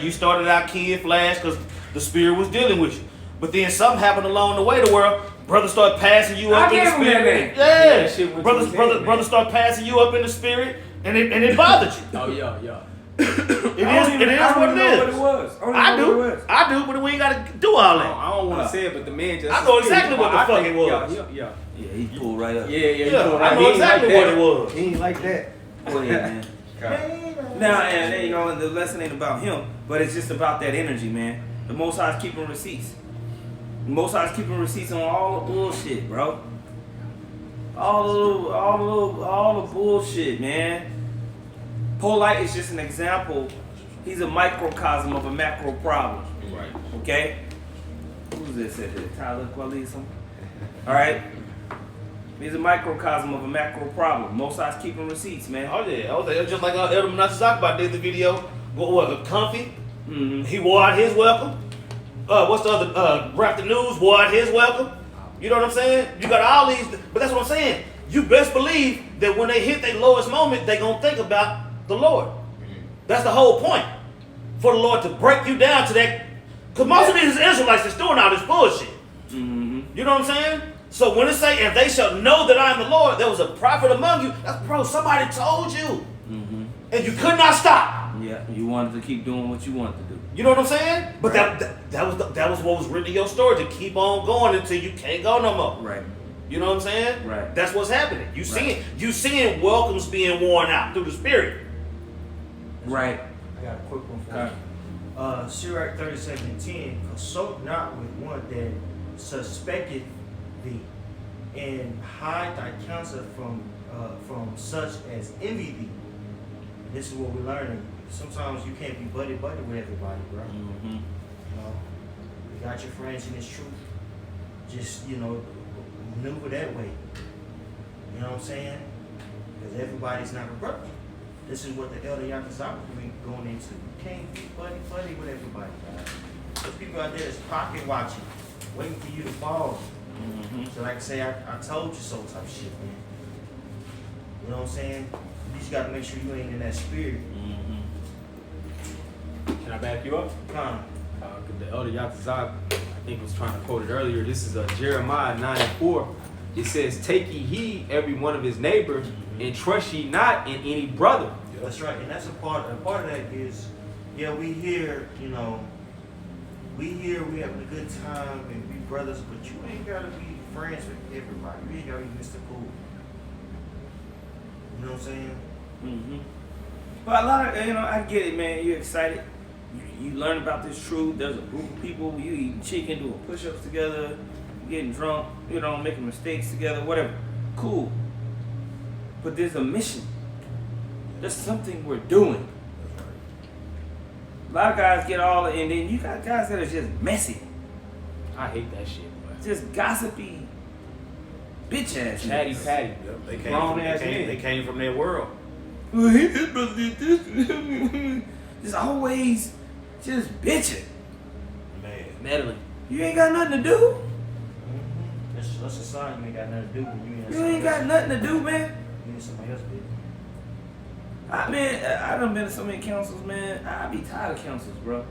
you started out Kid Flash because the spirit was dealing with you. But then something happened along the way to where brother started passing you up I in the gave him that spirit. name. Yeah, Yeah, shit went to his head, brother started passing you up in the spirit, and it bothered you. Oh yeah. It is what it is. was. I do, but we ain't gotta do all that. I don't want to say it, but the man just. I know exactly what the I fuck think- it was. Yeah. Yeah, he pulled right up. Yeah. Yeah, he I know ain't exactly like what that. it was. He ain't like that. Well, yeah, man. Now, and you know, the lesson ain't about him, but it's just about that energy, man. The Most High is keeping receipts. The Most High is keeping receipts on all the bullshit, bro. All the bullshit, man. Polite is just an example. He's a microcosm of a macro problem. Right. Okay? Who's this at here? Tyler Qualism? Alright? He's a microcosm of a macro problem. Most High's keeping receipts, man. Oh yeah, just like Elder Menashe did the video. What was it? Comfy. Mm-hmm. He wore out his welcome. What's the other? Rap the News wore out his welcome. You know what I'm saying? You got all these, but that's what I'm saying. You best believe that when they hit their lowest moment, they gonna think about the Lord. That's the whole point. For the Lord to break you down to that. Because most of these Israelites is doing all this bullshit. Mm-hmm. You know what I'm saying? So when it say, if they shall know that I am the Lord, there was a prophet among you. That's, bro, somebody told you. Mm-hmm. And you could not stop. Yeah, you wanted to keep doing what you wanted to do. You know what I'm saying? But that was what was written in your story, to keep on going until you can't go no more. Right. You know what I'm saying? Right. That's what's happening. You seeing welcomes being worn out through the spirit. Right. I got a quick one for you. Sirach 37:10, consult not with one that suspecteth thee, and hide thy counsel from such as envy thee. This is what we're learning. Sometimes you can't be buddy with everybody, bro. Mm-hmm. You know, you got your friends in this truth. Just, maneuver that way. You know what I'm saying? Because everybody's not a brother. This is what the Elder Yakazaka will be going into. You can't be buddy with everybody, guys. There's people out there that's pocket watching, waiting for you to fall. Mm-hmm. So like I say, I told you so type shit, man. You know what I'm saying? You just gotta make sure you ain't in that spirit. Mm-hmm. Can I back you up? Come on. The Elder Yatazak, think I was trying to quote it earlier. This is Jeremiah 9:4. It says, "Take ye heed every one of his neighbors, and trust ye not in any brother." That's right, and that's a part of that is, yeah, we hear, we having a good time and be brothers, but you ain't gotta be friends with everybody. You ain't gotta be Mr. Cool. You know what I'm saying? Mm-hmm. But a lot of, I get it, man. You're excited. You learn about this truth. There's a group of people. You eating chicken, doing push-ups together, getting drunk, making mistakes together, whatever. Cool. But there's a mission. There's something we're doing. A lot of guys get all, and then you got guys that are just messy. I hate that shit, boy. Just gossipy, bitch ass. Chatty patty. Yep, they Grown ass men. they came from their world. Well, he did this. Just always just bitching. Man. Meddling. You ain't got nothing to do. Mm-hmm. That's a sign you ain't got nothing to do when you You ain't got nothing to do, man. You in somebody else's business. I done been to so many councils, man. I be tired of councils, bro.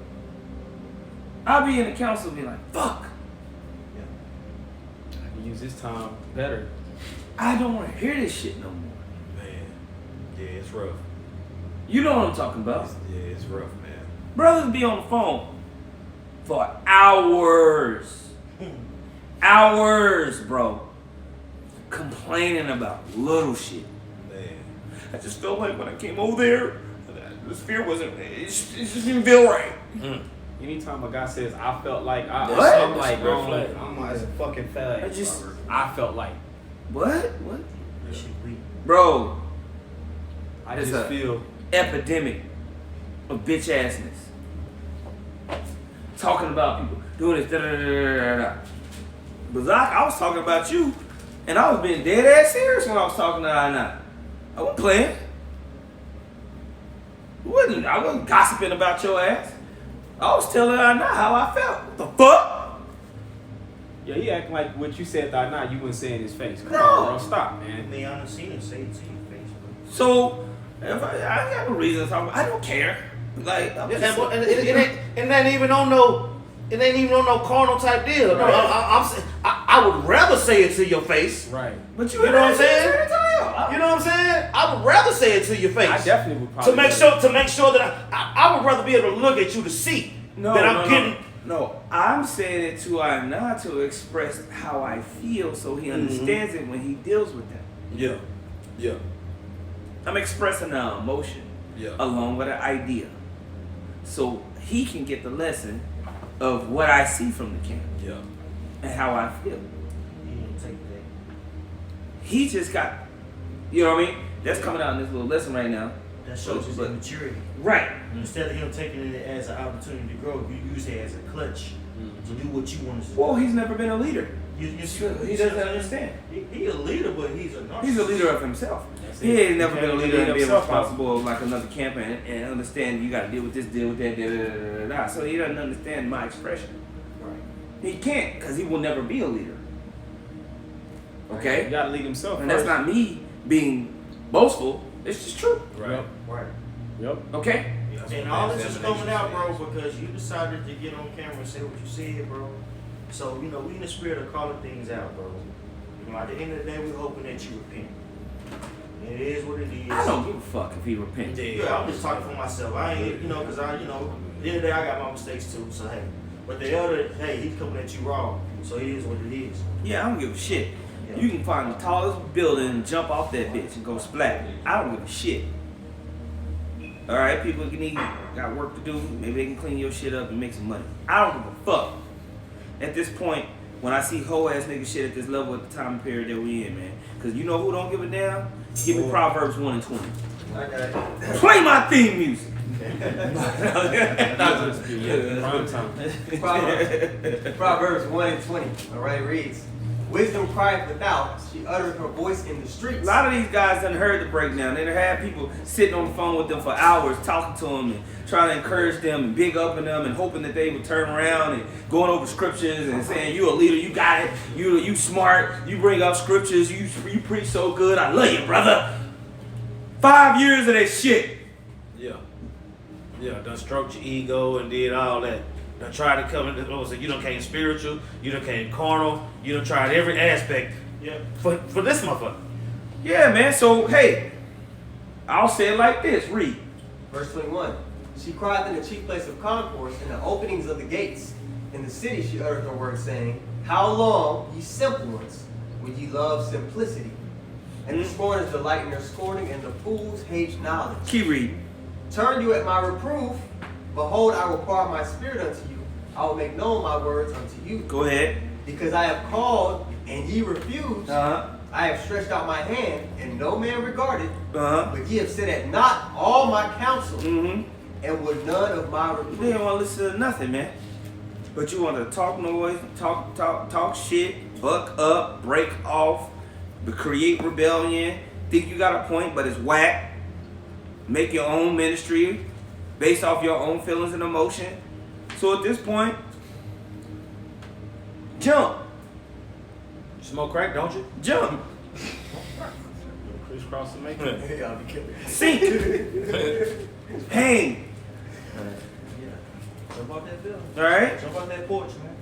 I'll be in the council and be like, fuck. I can use this time better. I don't want to hear this shit no more. Man. Yeah, it's rough. You know what I'm talking about. It's rough, man. Brothers be on the phone for hours. Hours, bro. Complaining about little shit. Man. I just felt like when I came over there, the spirit wasn't, it just didn't feel right. Anytime a guy says, "I felt like," I'm What? like, Red flag. I'm like, it's a fucking flag. I felt like. What? That shit weak. Bro, I It's just a- feel. epidemic of bitch assness. Talking about people doing this, da-da-da-da-da-da. But Zach, I was talking about you, and I was being dead ass serious when I was talking to Anna. I wasn't playing. I wasn't gossiping about your ass. I was telling Anna how I felt. What the fuck? Yeah, he acting like what you said that night. You wouldn't say in his face. Come No. on, bro, stop, I man. mean, I done seen it say it to your face, bro. So, if I ain't got no reason to talk about I don't care. Like, I'm just, It ain't even on no carnal type deal. No, I would rather say it to your face. Right. but You know what I'm saying? You You know what I'm saying? I would rather say it to your face. I definitely would probably. to make sure that I would rather be able to look at you to see that I'm getting. No, I'm saying it to Anna to express how I feel so he understands it when he deals with them. Yeah. I'm expressing an emotion along with an idea. So he can get the lesson of what I see from the camp and how I feel. He didn't take that. He just got, you know what I mean? That's coming out in this little lesson right now. That shows his immaturity. Right. Instead of him taking it as an opportunity to grow, you use it as a clutch to do what you want to do. Well, he's never been a leader. You Sure, he doesn't understand. He a leader, but he's a narcissist. He's a leader of himself. That's He it. ain't never He been a can't leader lead and being himself responsible of like another camp and understand you got to deal with this, deal with that, da, da, da, da, da. So he doesn't understand my expression. Right. He can't because he will never be a leader. Okay? You gotta lead himself. And that's first. not me being boastful. It's just true. Right. Right. Yep. Okay? And all this is coming out, bro, because you decided to get on camera and say what you said, bro. So, we in the spirit of calling things out, bro. At the end of the day, we're hoping that you repent. It is what it is. I don't give a fuck if he repents. Yeah, I'm just talking for myself. I ain't, because at the end of the day, I got my mistakes too, so hey. But the elder, hey, he's coming at you raw, so it is what it is. Yeah, I don't give a shit. Yeah. You can find the tallest building and jump off that bitch and go splat. I don't give a shit. Alright, people got work to do. Maybe they can clean your shit up and make some money. I don't give a fuck. At this point, when I see whole ass nigga shit at this level at the time period that we in, man. Cause you know who don't give a damn? Give me Proverbs 1 and 20. I got it. Play my theme music. Prime time. Proverbs 1 and 20. Alright, it reads, "Wisdom crieth without, she uttereth her voice in the A streets." lot of these guys done heard the breakdown. They done had people sitting on the phone with them for hours, talking to them and trying to encourage them and big upping them and hoping that they would turn around and going over scriptures and saying, "You a leader, you got it, you smart, you bring up scriptures, you preach so good, I love you, brother." 5 years of that shit. Yeah, done stroked your ego and did all that. Done tried to come in. You done came spiritual. You done came carnal. You done tried every aspect. Yeah. For this motherfucker. Yeah, man. So hey, I'll say it like this. Read. Verse 21. She cried in the chief place of concourse, in the openings of the gates. In the city she uttered her words, saying, How long, ye simple ones, will ye love simplicity? And the scorners delight in their scorning, and the fools hate knowledge. Keep reading. Turn you at my reproof. Behold, I will pour out my spirit unto you. I will make known my words unto you. Go ahead. Because I have called, and ye refused. Uh-huh. I have stretched out my hand, and no man regarded. Uh-huh. But ye have set at naught all my counsel, Mm-hmm. and would none of my You reproof. didn't want to listen to nothing, man. But you want to talk noise, talk shit, buck up, break off, create rebellion, think you got a point, but it's whack. Make your own ministry based off your own feelings and emotion. So at this point, jump. You smoke crack, don't you? Jump. Crisscross and make it. Yeah, I'll be kidding. Sink. Hang. Jump off that building. Alright? Jump off that porch, man.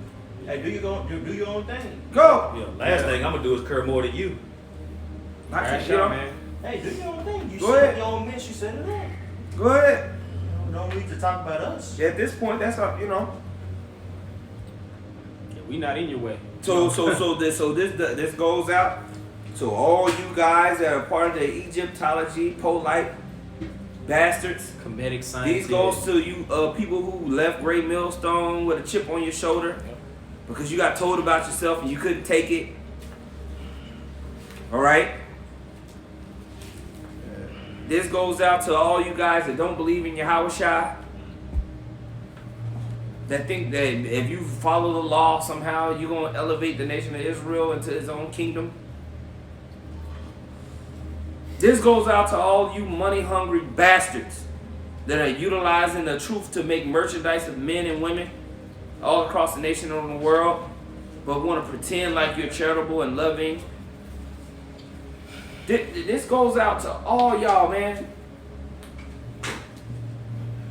Hey, do your own thing. Go. Yeah, last thing I'm gonna do is curve more than you. I Crash can, out, man. Hey, do your own thing. You Go set ahead. your own mess, you set it up. Go ahead. No need to talk about us. At this point, that's how, you know. Yeah, we not in your way. So this goes out to all you guys that are part of the Egyptology, polite bastards. Comedic science. These goes to you people who left Great Millstone with a chip on your shoulder because you got told about yourself and you couldn't take it. All right. This goes out to all you guys that don't believe in Yahushua. That think that if you follow the law somehow you're gonna elevate the nation of Israel into his own kingdom. This goes out to all you money-hungry bastards that are utilizing the truth to make merchandise of men and women all across the nation and the world, but want to pretend like you're charitable and loving. This goes out to all y'all, man.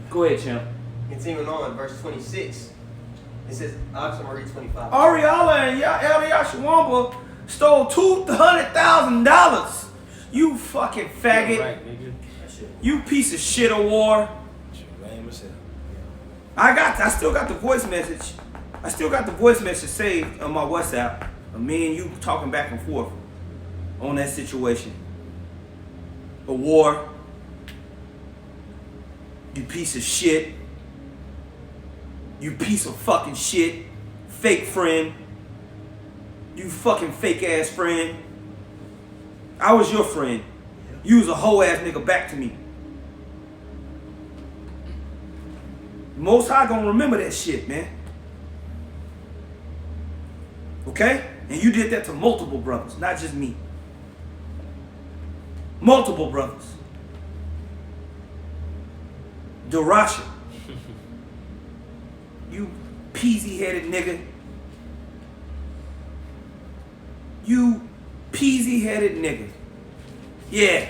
Go ahead, champ. Continuing on, verse 26. It says, I'm going to read 25. Ariella and Elder Yashawamba stole $200,000. You fucking faggot. Yeah, right, nigga. You piece of shit of war. I still got the voice message. I still got the voice message saved on my WhatsApp of me and you talking back and forth on that situation. A war. You piece of shit. You piece of fucking shit. Fake friend. You fucking fake ass friend. I was your friend. You was a hoe ass nigga back to me. Most High gonna remember that shit, man. Okay? And you did that to multiple brothers, not just me. Multiple brothers. Darasha. You peasy-headed nigga. You peasy-headed nigga. Yeah.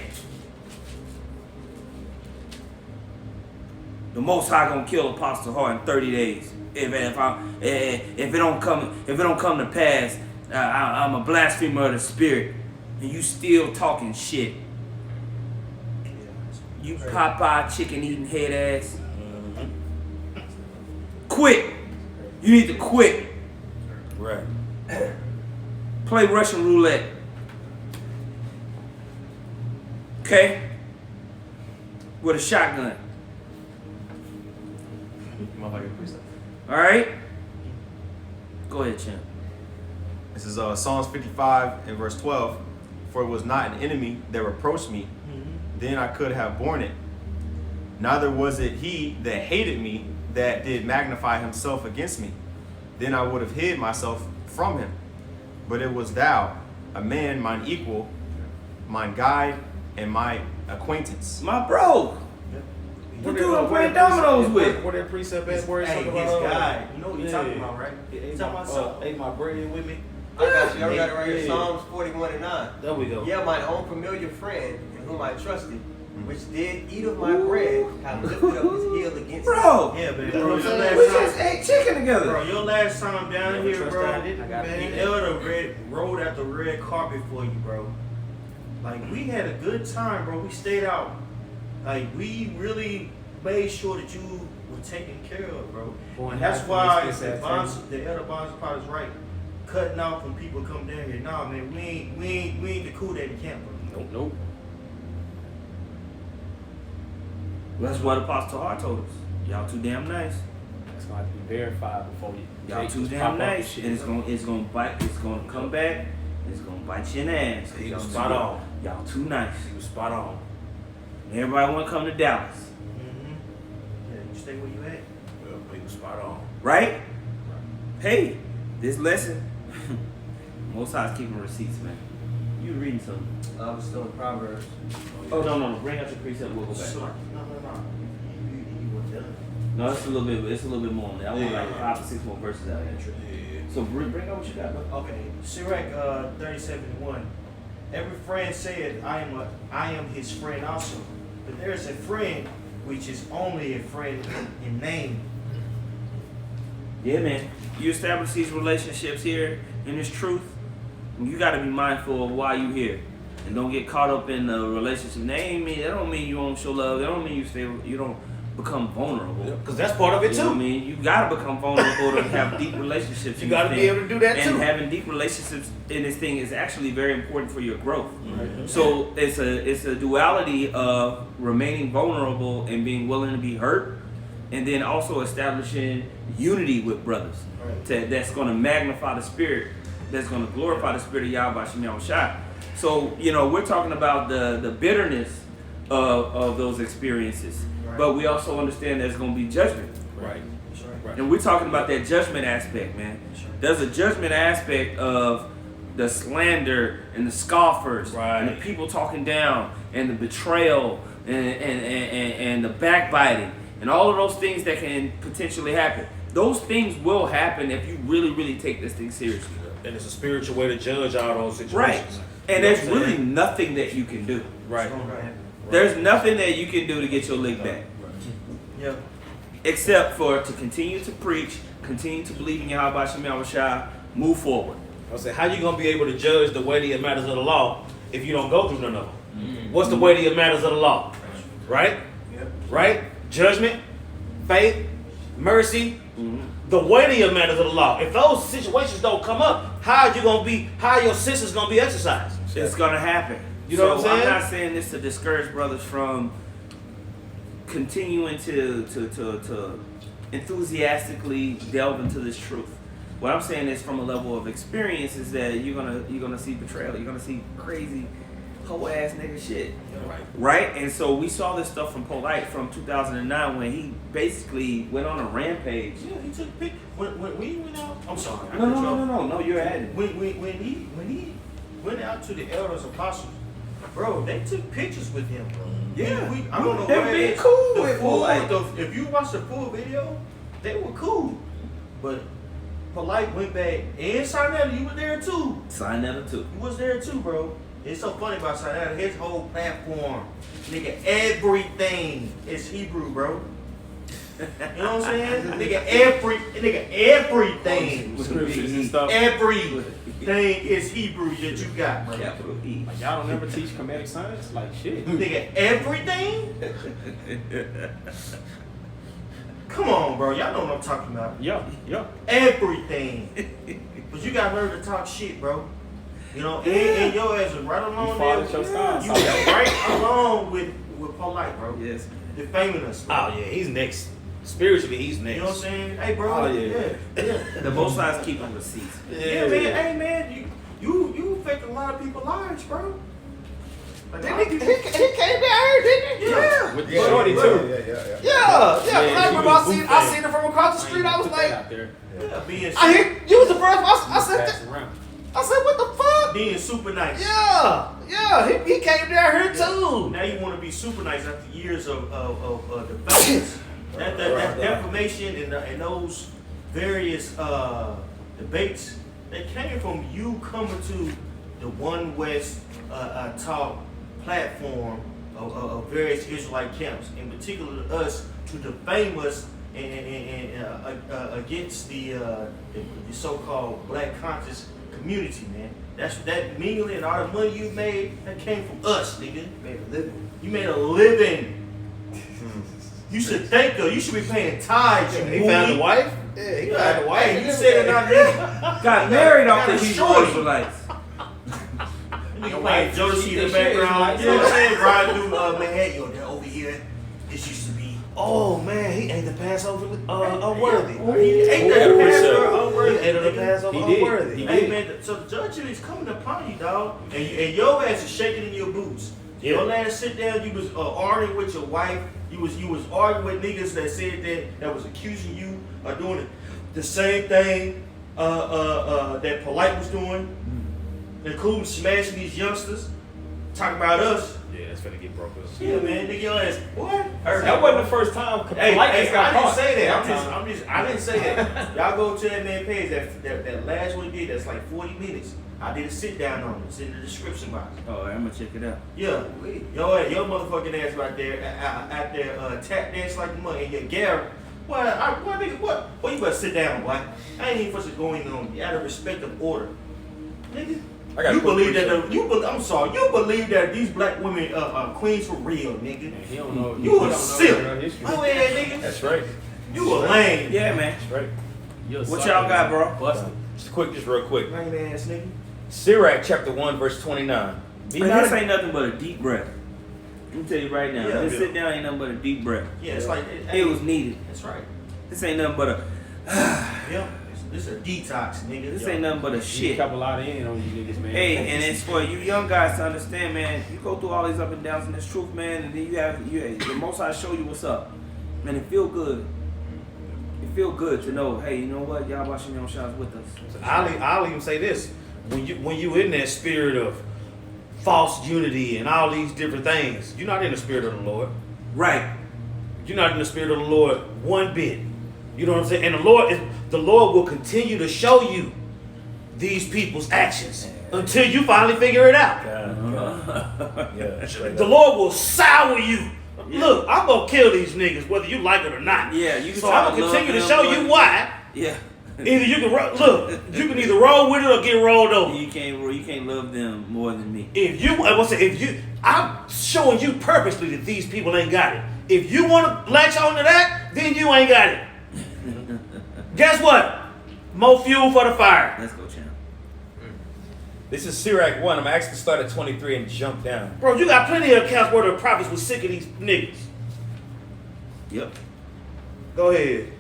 The Most High gonna kill Apostle Hart in 30 days. If it don't come to pass, I'm a blasphemer of the spirit, and you still talking shit. You Popeye chicken eating head ass. Quit. You need to quit. Right. Play Russian roulette. Okay? With a shotgun. Alright? Go ahead, champ. This is Psalms 55 and verse 12. For it was not an enemy that reproached me, then I could have borne it. Neither was it he that hated me that did magnify himself against me. Then I would have hid myself from him. But it was thou, a man mine equal, mine guide, and my acquaintance. My bro. The dude I'm playing dominoes with. What that precept at? Where it's Hey, talking his about? guy. You know what you're Yeah. talking about, right? Ate You talking about something? ate my bread with me. I got you. I got it right here. Yeah. Psalms 41 and 9. There we go. Yeah, mine own familiar friend, in whom I trusted, which did eat of my bread, have lifted up his heel against me. Bro. dog. Yeah, man. We Bro, your just last ate chicken time, together. bro, your last time down Never here, trust bro, that. I got the it. elder rolled out the red carpet for you, bro. Like, we had a good time, bro. We stayed out. Like, we really made sure that you were taken care of, bro. Boy, And that's half why of this the elder Bonds part is right. Cutting off when people come down here. Nah, man, we ain't the cool daddy camper. Nope. That's what Apostle Hart told us. Y'all too damn nice. It's gonna have to be verified before you. Y'all take too this damn pop-up nice. shit. And it's gonna bite. It's gonna come back. It's gonna bite you in the ass. He was Y'all spot too- on. Y'all too nice. He was spot on. Everybody want to come to Dallas, Mm-hmm. Yeah, you stay where you at. Well, he was spot on. right? Hey, this lesson. Most High's keeping receipts, man. You reading something? I was still in Proverbs. Oh no. Bring out your precept. We'll go back. No. You were done. No, it's a little bit. It's a little bit more on that. I want like Yeah. 5 or 6 more verses out of that. Yeah. So bring out what you got, bro. Okay, Sirach 37:1. Every friend said, I am his friend also. But there is a friend which is only a friend in name. Yeah, man. You establish these relationships here in this truth. You got to be mindful of why you here, and don't get caught up in the relationship. That don't mean you don't show love. That don't mean you don't become vulnerable. Because that's part of it You know what I too. mean? You gotta become vulnerable to have deep relationships. You in gotta this be thing. able to do that And too. having deep relationships in this thing is actually very important for your growth. So it's a duality of remaining vulnerable and being willing to be hurt, and then also establishing unity with brothers. That's going to magnify the spirit. That's going to glorify the spirit of Yahweh Shem Yahushua. So we're talking about the bitterness of those experiences. But we also understand there's going to be judgment. Right. And we're talking about that judgment aspect, man. There's a judgment aspect of the slander and the scoffers and the people talking down and the betrayal and the backbiting and all of those things that can potentially happen. Those things will happen if you really, really take this thing seriously. And it's a spiritual way to judge all those situations. Right. And You know there's what I'm really saying? nothing that you can do. Right. There's nothing that you can do to get your lick back. Yeah. Except for to continue to preach, continue to believe in Yahweh Shem Yahushua, move forward. I say, how you gonna be able to judge the weightier matters of the law if you don't go through none of them? What's the weightier matters of the law? Right? Yeah. Right? Judgment, faith, mercy. The weightier matters of the law. If those situations don't come up, how are your senses gonna be exercised? It's gonna happen. You know So what I'm saying? I'm not saying this to discourage brothers from continuing to enthusiastically delve into this truth. What I'm saying is from a level of experience is that you're gonna see betrayal. You're gonna see crazy hoe ass nigga shit. Right? And so we saw this stuff from Polite from 2009 when he basically went on a rampage. Yeah, he took a pic. When he went out, I'm sorry. No, you're at it. When he went out to the elders apostles, bro, they took pictures with him, bro. Yeah. I don't know They're where being it is. cool The with full- Polite. If you watch the full video, they were cool. But Polite went back, and Sinetta, you were there too. Sign that too. You was there too, bro. It's so funny about Sinetta. His whole platform, nigga, everything is Hebrew, bro. You know what I'm saying? nigga, everything. Scriptures and stuff. Everything is Hebrew that you got, bro. Capital E. Like, y'all don't ever teach comedic science? Like, shit. Nigga, everything? Come on, bro. Y'all know what I'm talking about. Yeah. Everything. But you got her to talk shit, bro. You know, and your ass is right You along followed there. your style. You was right along with Polite, bro. Yes. Defaming us, bro. Oh yeah, he's next. Spiritually, he's next. You know what I'm saying? Hey, bro. Oh, yeah. Yeah. The both sides keep on receipts. Yeah, man. Hey, man. You affect a lot of people's lives, bro. Like, a lot of people- He came down here, didn't he? Yeah. With the shorty, too. Yeah. Yeah, I he remember was I seen it from across the street. I was Put that like, out there. Yeah, being I hear you was the first. I said, Pass around. what the fuck? being super nice. Yeah. He came down here too. Now you want to be super nice after years of defamation. That defamation and those various debates that came from you coming to the One West talk platform of various Israelite camps, in particular us, to defame us against the so-called black conscious community, man. That million and all the money you made, that came from us, nigga. Made a living. You made a living. You should thank her. You should be paying tithes. You He found a mooly. wife. Yeah, he found a wife. Hey, you said it not nigga. Got married off the Gotta Hebrew show you. Israelites. Nigga playing Jodeci in the background. You know what I'm saying? Riding through Manhattan. Yo, they're over here. This used to be. Oh man, he ate the Passover unworthy. He ate that Ooh, Passover sir. unworthy. He ate the nigga. Passover He did. unworthy. He Hey did. man, so the judgment is coming upon you, dog, and your ass is shaking in your boots. Yeah. Your last sit down, you was arguing with your wife. You was arguing with niggas that said that was accusing you of doing the same thing that Polite was doing, including smashing these youngsters. Talking about us. Yeah, that's finna get broke up. Yeah, man, nigga, your ass. What? That wasn't the first time. Hey, Polite hey, just got I didn't caught. say that. That I didn't say that. Y'all go to that man page. That last one he did. That's like 40 minutes. I did a sit down on it. It's in the description box. Oh, I'm gonna check it out. Yeah, your motherfucking ass right there out there tap dance like the money. And your Garrett. What nigga? What? Well, you better sit down, boy. I ain't even supposed to go in on out of respect of order, nigga. I got You a quick believe question. that I'm sorry. You believe that these black women are queens for real, nigga? He don't know. You he a don't know silk. her history. Oh yeah, nigga. That's right. You a lame. Yeah, man. That's right. You're a What sucker, y'all got, man. bro? Busted. Just real quick. Lame ass nigga. Sirach chapter 1, verse 29. Be Man, not this ain't nothing but a deep breath. Let me tell you right now. Yeah. This sit down ain't nothing but a deep breath. Yeah, it's like It was needed. That's right. This ain't nothing but a. Yeah, this a detox, nigga. This Yo. ain't nothing but a You shit. couple lot in on you niggas, man. Hey, and it's for you young guys to understand, man. You go through all these up and downs in this truth, man, and then you the Most High show you what's up, and it feel good. It feel good to know, hey, you know what, y'all washing your own shots with us. I'll even say this: when you in that spirit of false unity and all these different things, you're not in the spirit of the Lord. Right. You're not in the spirit of the Lord one bit. You know what I'm saying? And the Lord will continue to show you these people's actions until you finally figure it out. Yeah, straight The up. Lord will sour you. Look, I'm gonna kill these niggas whether you like it or not. Yeah, you can So try I'm to gonna love continue to them, show but- you why. Yeah. Either you can you can either roll with it or get rolled over. You can't love them more than me. I'm showing you purposely that these people ain't got it. If you want to latch on to that, then you ain't got it. Guess what? More fuel for the fire. Let's go, champ. This is Sirach 1. I'm actually start at 23 and jump down. Bro, you got plenty of accounts where the prophets was sick of these niggas. Yep. Go ahead.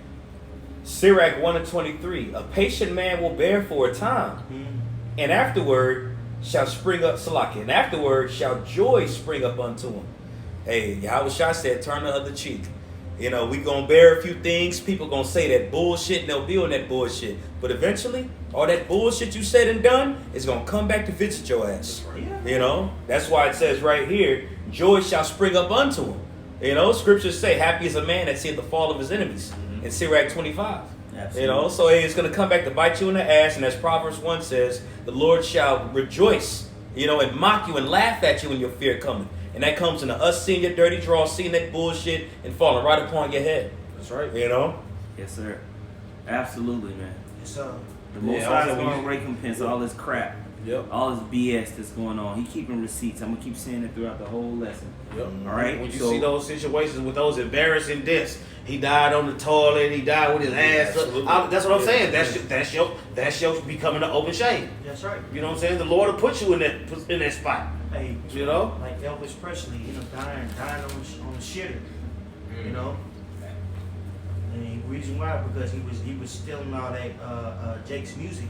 Sirach 1 and 23. A patient man will bear for a time, and afterward shall spring up Salaki, and afterward shall joy spring up unto him. Hey, Yahweh Shah said, turn the other cheek. You know, we gonna bear a few things. People gonna say that bullshit, and they'll be on that bullshit. But eventually, all that bullshit you said and done is gonna come back to visit your ass. Yeah. You know, that's why it says right here, joy shall spring up unto him. You know, scriptures say, happy is a man that seeth the fall of his enemies. In Sirach 25. Absolutely. You know, so hey, it's gonna come back to bite you in the ass, and as Proverbs 1 says, the Lord shall rejoice, you know, and mock you and laugh at you when your fear coming. And that comes into us seeing your dirty draw, seeing that bullshit, and falling right upon your head. That's right. You know? Yes, sir. Absolutely, man. It's The Most Yeah, High is also going to you- recompense all this crap. Yep. All this BS that's going on. He keeping receipts. I'm going to keep saying it throughout the whole lesson. Yep. All right? When you So- see those situations with those embarrassing deaths, he died on the toilet, he died with his ass up. Absolutely. That's what I'm saying. Yeah. That's your becoming an open shame. That's right. You know what I'm saying? The Lord will put you in that spot. Hey, You know? like Elvis Presley, dying on the shitter. You know. And the reason why, because he was stealing all that Jake's music.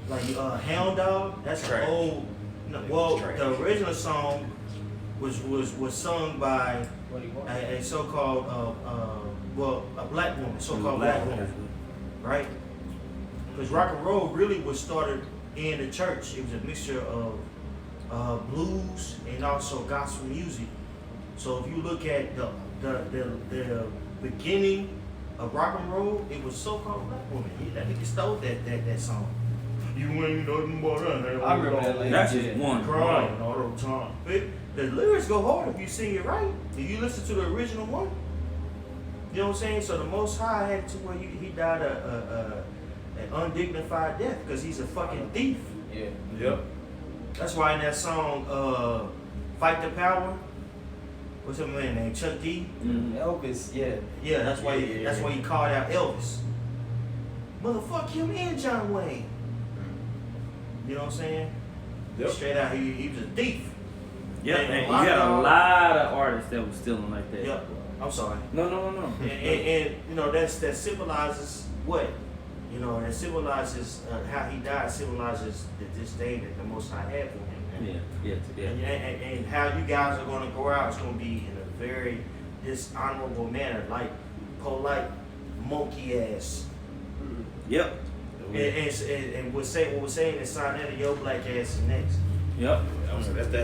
Like Hound Dog, that's an Trash. old. No, well, Trash. the original song was sung by a so-called a black woman, so-called black woman, right? Because rock and roll really was started in the church. It was a mixture of blues and also gospel music. So if you look at the beginning of rock and roll, it was so-called black woman. That nigga stole that song. You ain't nothing but a I remember that lady. That's Yeah. just one. crying all the time. But the lyrics go hard if you sing it right. If you listen to the original one, You know what I'm saying? So the Most High had to where he died an undignified death because he's a fucking thief. Yeah. Yep. That's why in that song, Fight the Power, what's that man named? Chuck D? Elvis, yeah. Yeah, that's why he called out Elvis. Motherfuck him and John Wayne. You know what I'm saying? Yep. Straight out, he was a thief. Yeah, And and you had a lot of artists that was stealing like that. Yep. I'm sorry. No. And you know that symbolizes what? You know, that symbolizes how he died. Symbolizes the disdain that the Most High had for him. Yeah. And how you guys are going to go out is going to be in a very dishonorable manner, like polite monkey ass. Yep. And what we're saying is sign that your black ass is next. Yep.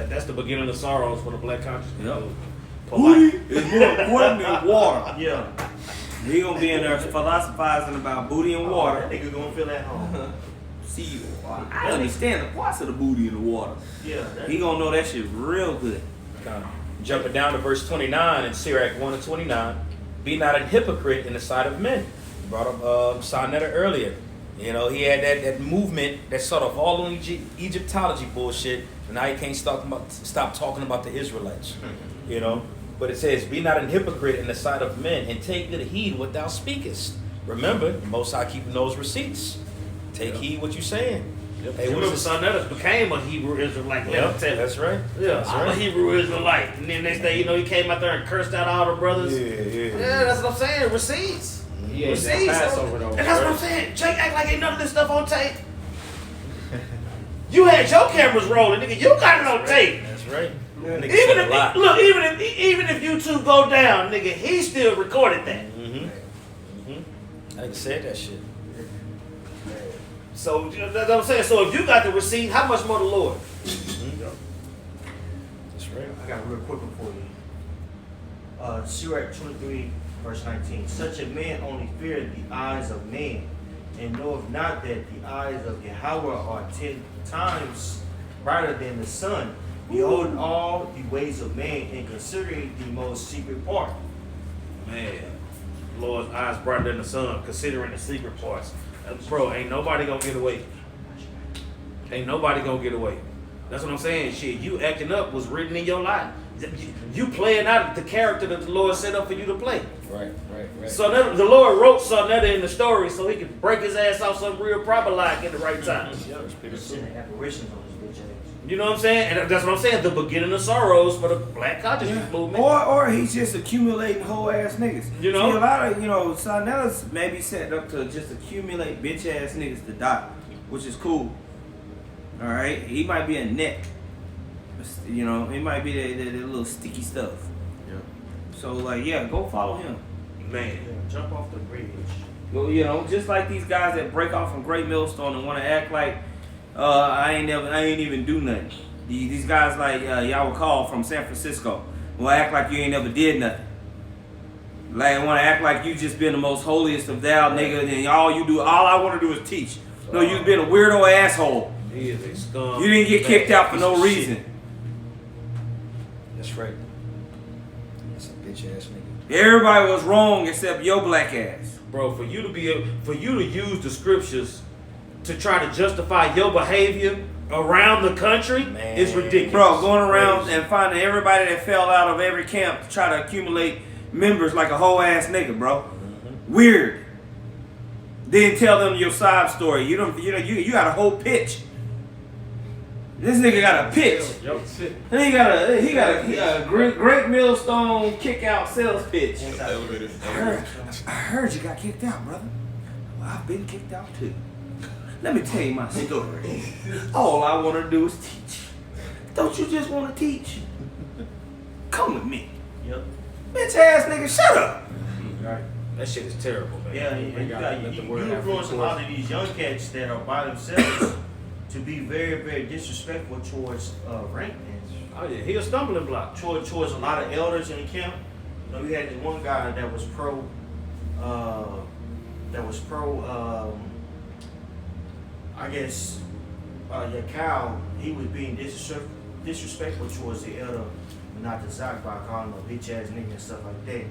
That's the beginning of sorrows for the black consciousness. Yep. Polite. It's more important than water. Yeah. He gonna be in there philosophizing about booty and water. That nigga gonna feel at home. See, I understand the parts of the booty and the water. Yeah. He gonna know that shit real good. Jumping down to verse 29 in Sirach 1-29. Be not a hypocrite in the sight of men. You brought up Sarnetta earlier. You know, he had that movement that sort of all on Egyptology bullshit, and now he can't stop talking about the Israelites. You know? But it says, be not an hypocrite in the sight of men, and take good heed what thou speakest. Remember, the Most High keeping those receipts. Take heed what you're saying. Yep. Hey, You what remember is Sarnetta became a Hebrew Israelite. Yep, that's right. Yeah, I'm a Hebrew Israelite. And then next day, you know, he came out there and cursed out all the brothers. Yeah, that's what I'm saying. Receipts. He ate that Receipts. Passover though. And that's what I'm saying. Jake act like ain't none of this stuff on tape. You had your cameras rolling, nigga. You got it on tape. That's right. Even if you two go down, nigga, he still recorded that. I said that shit. So that's what I'm saying. So if you got the receipt, how much more the Lord? That's right. I got a real quick one for you. Sirach 23, verse 19. Such a man only feareth the eyes of man, and knoweth not that the eyes of Yahweh are 10 times brighter than the sun, beholding all the ways of man, and considering the most secret part. Man, Lord's eyes brighter than the sun, considering the secret parts. Bro, ain't nobody gonna get away. Ain't nobody gonna get away. That's what I'm saying. Shit, you acting up was written in your life. You playing out the character that the Lord set up for you to play. Right. So that, the Lord wrote something in the story so he could break his ass off some real proper like at the right time. Sending apparitions on this bitch ass. You know what I'm saying? And that's what I'm saying. The beginning of sorrows for the black consciousness movement. Or he's just accumulating whole ass niggas. You know? See, a lot of, Sarnetta's maybe set up to just accumulate bitch ass niggas to die, which is cool. Alright? He might be a neck. You know, he might be the little sticky stuff. Yeah. So, go follow him. Man. Yeah, jump off the bridge. Well, just like these guys that break off from Great Millstone and want to act like I ain't even do nothing. These guys like y'all would call from San Francisco will act like you ain't never did nothing. Like want to act like you just been the most holiest of thou nigga, and all I want to do is teach. No, you've been a weirdo asshole. He is a scum. You didn't get kicked out for no Piece of reason. shit. That's right. That's a bitch ass nigga. Everybody was wrong except your black ass. Bro, for you to use the scriptures to try to justify your behavior around the country is ridiculous. Bro, going around and finding everybody that fell out of every camp to try to accumulate members like a whole ass nigga, bro. Weird. Then tell them your side story. You got a whole pitch. This nigga got a pitch. And he got a great millstone kick out sales pitch. I heard you got kicked out, brother. Well, I've been kicked out too. Let me tell you my story. All I want to do is teach. Don't you just want to teach? Come with me. Yep. Bitch ass nigga, shut up. Right. That shit is terrible, man. Yeah, you influence a lot of these young cats that are by themselves to be very, very disrespectful towards rank men. Oh yeah, he a stumbling block. Towards a lot of elders in the camp. We had this one guy that was pro. I guess Cal. He was being disrespectful towards the elder, not the Zach by calling him a bitch ass nigga and stuff like that.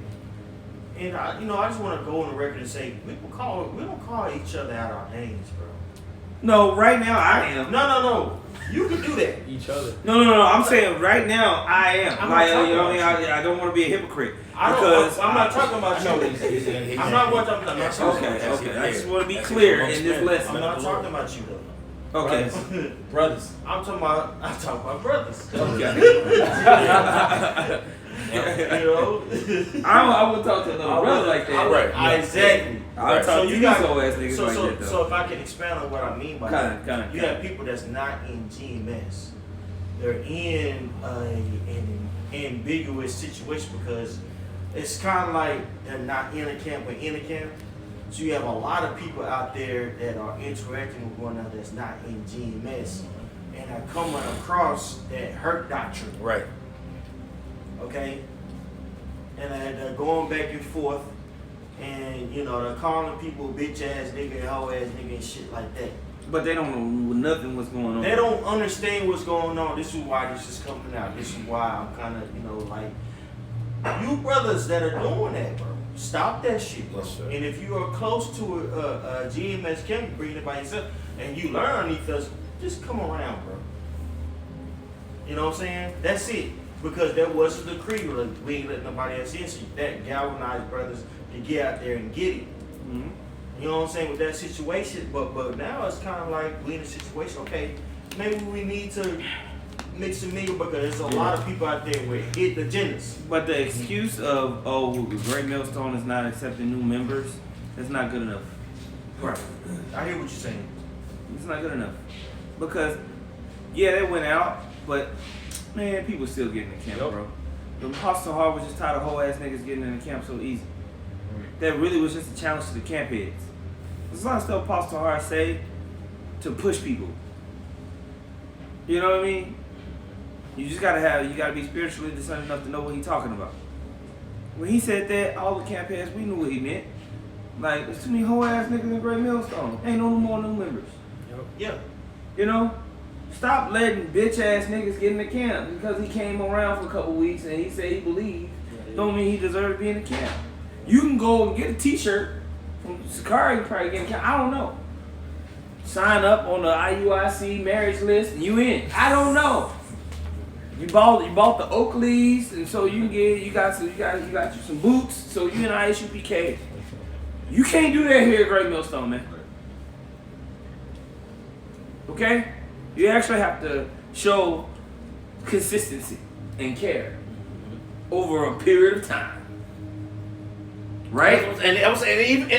And I just want to go on the record and say we don't call each other out our names, bro. No, right now I am. No. You can do that. Each other. No. I'm saying right now I am. I'm Like, not talking about I don't want to be a hypocrite. I'm not talking about you. I'm not talking about you. Okay. I just want to be clear in this lesson. I'm not talking about you though. Okay. Brothers. I'm talking about brothers. Okay. You know? I wouldn't talk to another brother like that. Exactly. I'll talk to these old ass niggas like that though. So if I can expand on what I mean by that, you have people that's not in GMS. They're in an ambiguous situation because it's kind of like they're not in a camp but in a camp. So you have a lot of people out there that are interacting with one another that's not in GMS and are coming across that hurt doctrine. Right. Okay? And they're going back and forth and, they're calling people bitch ass nigga and hoe ass nigga and shit like that. But they don't know nothing what's going on. They don't understand what's going on. This is why this is coming out. This is why I'm kind of, you brothers that are doing that, bro. Stop that shit, bro. Yes, sir. And if you are close to a GMS camp, you bring it by yourself, and you learn each other, just come around, bro. You know what I'm saying? That's it. Because there was a decree, like, we ain't letting nobody else in, so that galvanized brothers to get out there and get it. Mm-hmm. You know what I'm saying, with that situation, but now it's kind of like we in a situation, okay, maybe we need to mix and mingle because there's a lot of people out there with hidden agendas. But the excuse of, Great Millstone is not accepting new members, that's not good enough. Right. I hear what you're saying. It's not good enough. Because, yeah, they went out, but, man, people still getting in the camp, bro. The Apostle Hall was just tired of whole ass niggas getting in the camp so easy. That really was just a challenge to the camp heads. There's a lot of stuff Apostle Hart say to push people. You know what I mean? You just gotta be spiritually discerning enough to know what he's talking about. When he said that, all the camp heads, we knew what he meant. Like, there's too many whole ass niggas in Great Millstone. Ain't no more new members. Yeah. You know? Stop letting bitch ass niggas get in the camp because he came around for a couple weeks and he said he believed. Don't mean he deserved to be in the camp. You can go and get a t-shirt from Sakari, you probably get in the camp. I don't know. Sign up on the IUIC marriage list and you in. I don't know. You bought the Oakleys and so you got you some boots, so you in ISUPK. You can't do that here at Great Millstone, man. Okay? You actually have to show consistency and care over a period of time. Right? And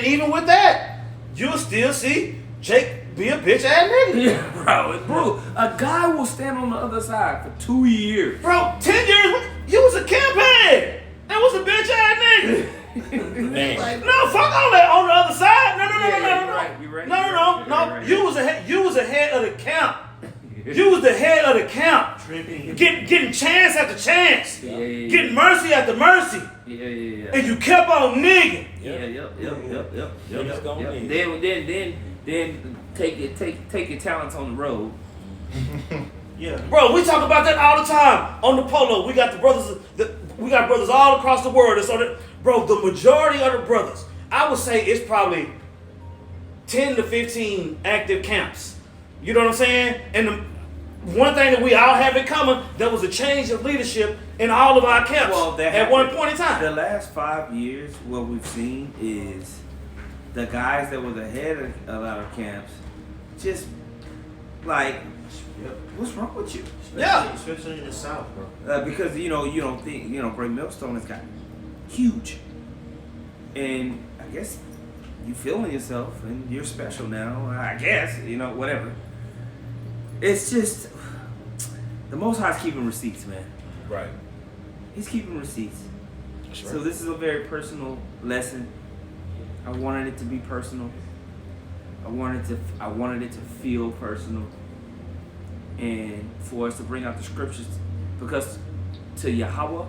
even with that, you'll still see Jake be a bitch ass nigga. Yeah, bro, a guy will stand on the other side for 2 years. Bro, 10 years, you was a campaign. That was a bitch ass nigga. Man. No, fuck all that on the other side. No. You're right. No. Right. You was a head of the camp. You was the head of the camp. Getting chance after chance. Yeah. Getting mercy after mercy. Yeah. And you kept on nigging. Yep. Yep. Then take your talents on the road. Yeah. Bro, we talk about that all the time on the polo. We got the brothers. We got brothers all across the world. And so bro, the majority of the brothers, I would say it's probably 10 to 15 active camps. You know what I'm saying? And the one thing that we all have in common, there was a change of leadership in all of our camps at one point in time. The last 5 years, what we've seen is the guys that were the head of a lot of camps just like, what's wrong with you? Especially in the South, bro. Because you don't think Great Millstone has gotten huge, and I guess you feeling yourself and you're special now. I guess whatever. It's just the Most High's keeping receipts, man. Right. He's keeping receipts. That's right. So this is a very personal lesson. I wanted it to be personal. I wanted it to feel personal, and for us to bring out the scriptures, because to Yahweh,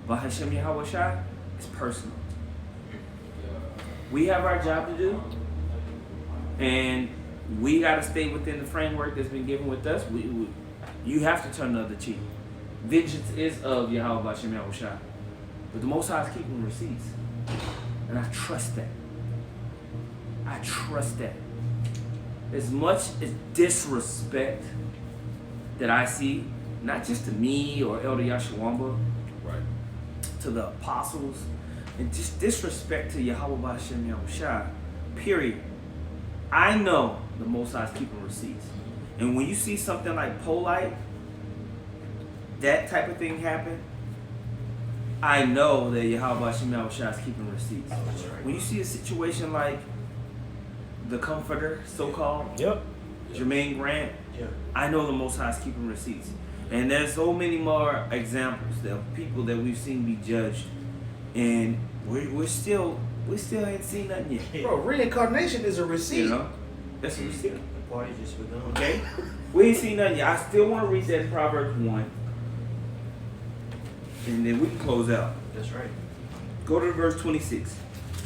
Bahashem Yahweh Shai, it's personal. We have our job to do, and we got to stay within the framework that's been given with us. You have to turn the other cheek. Vengeance is of Yahweh Bahashem Yahweh Shai, but the Most High is keeping receipts. And I trust that. I trust that. As much as disrespect that I see, not just to me or Elder Yashawamba, Right. to the apostles, and just disrespect to Yahweh B'Hashem Yahushua, period. I know the Most High is keeping receipts. And when you see something like polite, that type of thing happen, I know that Yahweh B'Hashem Yahushua is keeping receipts. When you see a situation like the Comforter, so-called, Yep. Jermaine Grant, Yeah. I know the Most High is keeping receipts. And there's so many more examples of people that we've seen be judged. And we still ain't seen nothing yet. Bro, reincarnation is a receipt. You know? That's what we still. The party just begun. Okay? We ain't seen nothing yet. I still want to read that Proverbs 1. And then we can close out. That's right. Go to verse 26.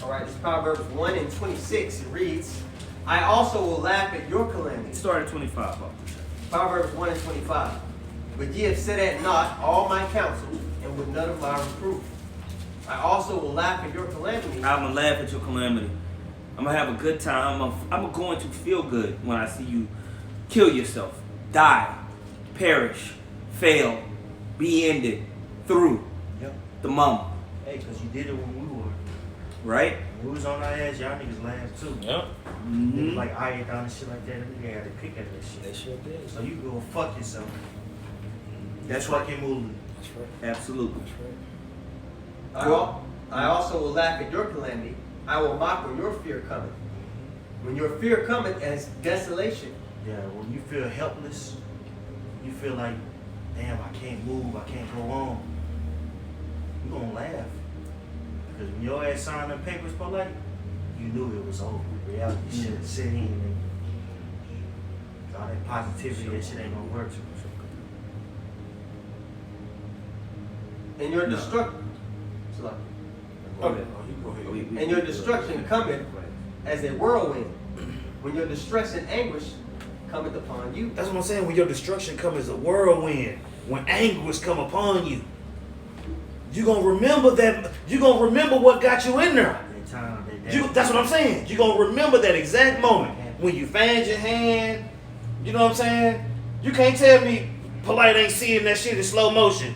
All right, this is Proverbs 1 and 26. It reads, I also will laugh at your calamity. Start at 25, Papa. Proverbs 1 and 25. But ye have set at naught all my counsel, and with none of my reproof. I also will laugh at your calamity. I'm going to laugh at your calamity. I'm going to have a good time. I'm going to feel good when I see you kill yourself, die, perish, fail, be ended through Yep. the mum. Hey, because you did it when we were. Right? When we was on our ass, y'all niggas laughed too. Yep. Niggas like Iron and shit like that. Them niggas had to pick at that shit. They sure did. So you go fuck yourself. That's fucking movie. That's right. Absolutely. I also will laugh at your calamity. I will mock when your fear cometh. When your fear cometh as desolation. Yeah, when you feel helpless, you feel like, damn, I can't move, I can't go on. You gonna laugh. Because when your ass signed them papers, polite, you knew it was over. Reality shit had set in. And all that positivity, that shit ain't gonna work. And your No. destruction. Okay. And your destruction cometh as a whirlwind. When your distress and anguish cometh upon you. That's what I'm saying. When your destruction comes as a whirlwind, when anguish come upon you, you gonna remember that. You gonna remember what got you in there. That time, that That's what I'm saying. You gonna remember that exact moment when you found your hand. You know what I'm saying? You can't tell me Polite ain't seeing that shit in slow motion.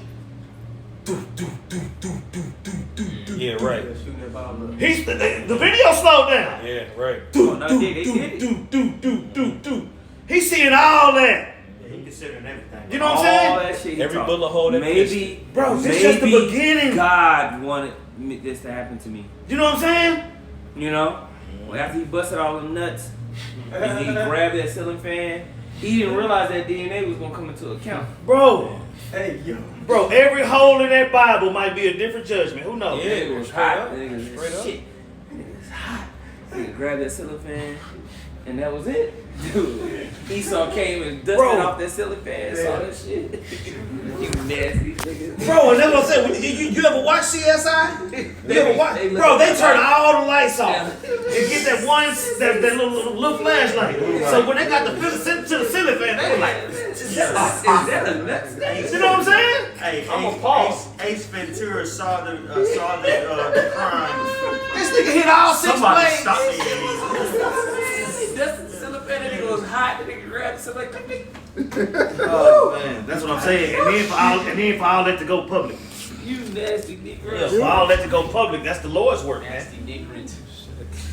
Yeah, right. Shooting that ball up. He's the video slowed down. Yeah, right. Oh, no, they did it. He's seeing all that. Yeah, he considering everything. You know what I'm All saying? that shit he Every talked. bullet hole that Maybe, Bro, this is just the maybe beginning. God wanted this to happen to me. You know what I'm saying? You know? Well, after he busted all them nuts and he grabbed that ceiling fan, he didn't realize that DNA was gonna come into account. Bro, Hey, yo. bro, every hole in that Bible might be a different judgment. Who knows? Yeah, it was straight hot. up. Nigga, Straight up. shit. Nigga, it's hot. Nigga grabbed that ceiling fan, and that was it. Dude, Esau came and dusted Bro. off that ceiling fan, saw that shit. You nasty nigga. Bro, and that's what I'm saying. When you ever watch CSI? You ever watch? they Bro, look they at turn the- all the lights off Yeah. and get that little flashlight. So when they got the to the ceiling fan, they were like, Is that a nut stain? you know what I'm saying? Hey, I'm Ace, a pause. Ace Ventura saw the crime. This nigga hit all six Somebody blades. stop me. He dusted the ceiling fan, that nigga was hot, the nigga grabbed the ceiling fan. Oh man, that's what I'm saying. And then for all that to go public. You nasty nigga. For all that to go public, that's the Lord's work, man. Nasty nigga.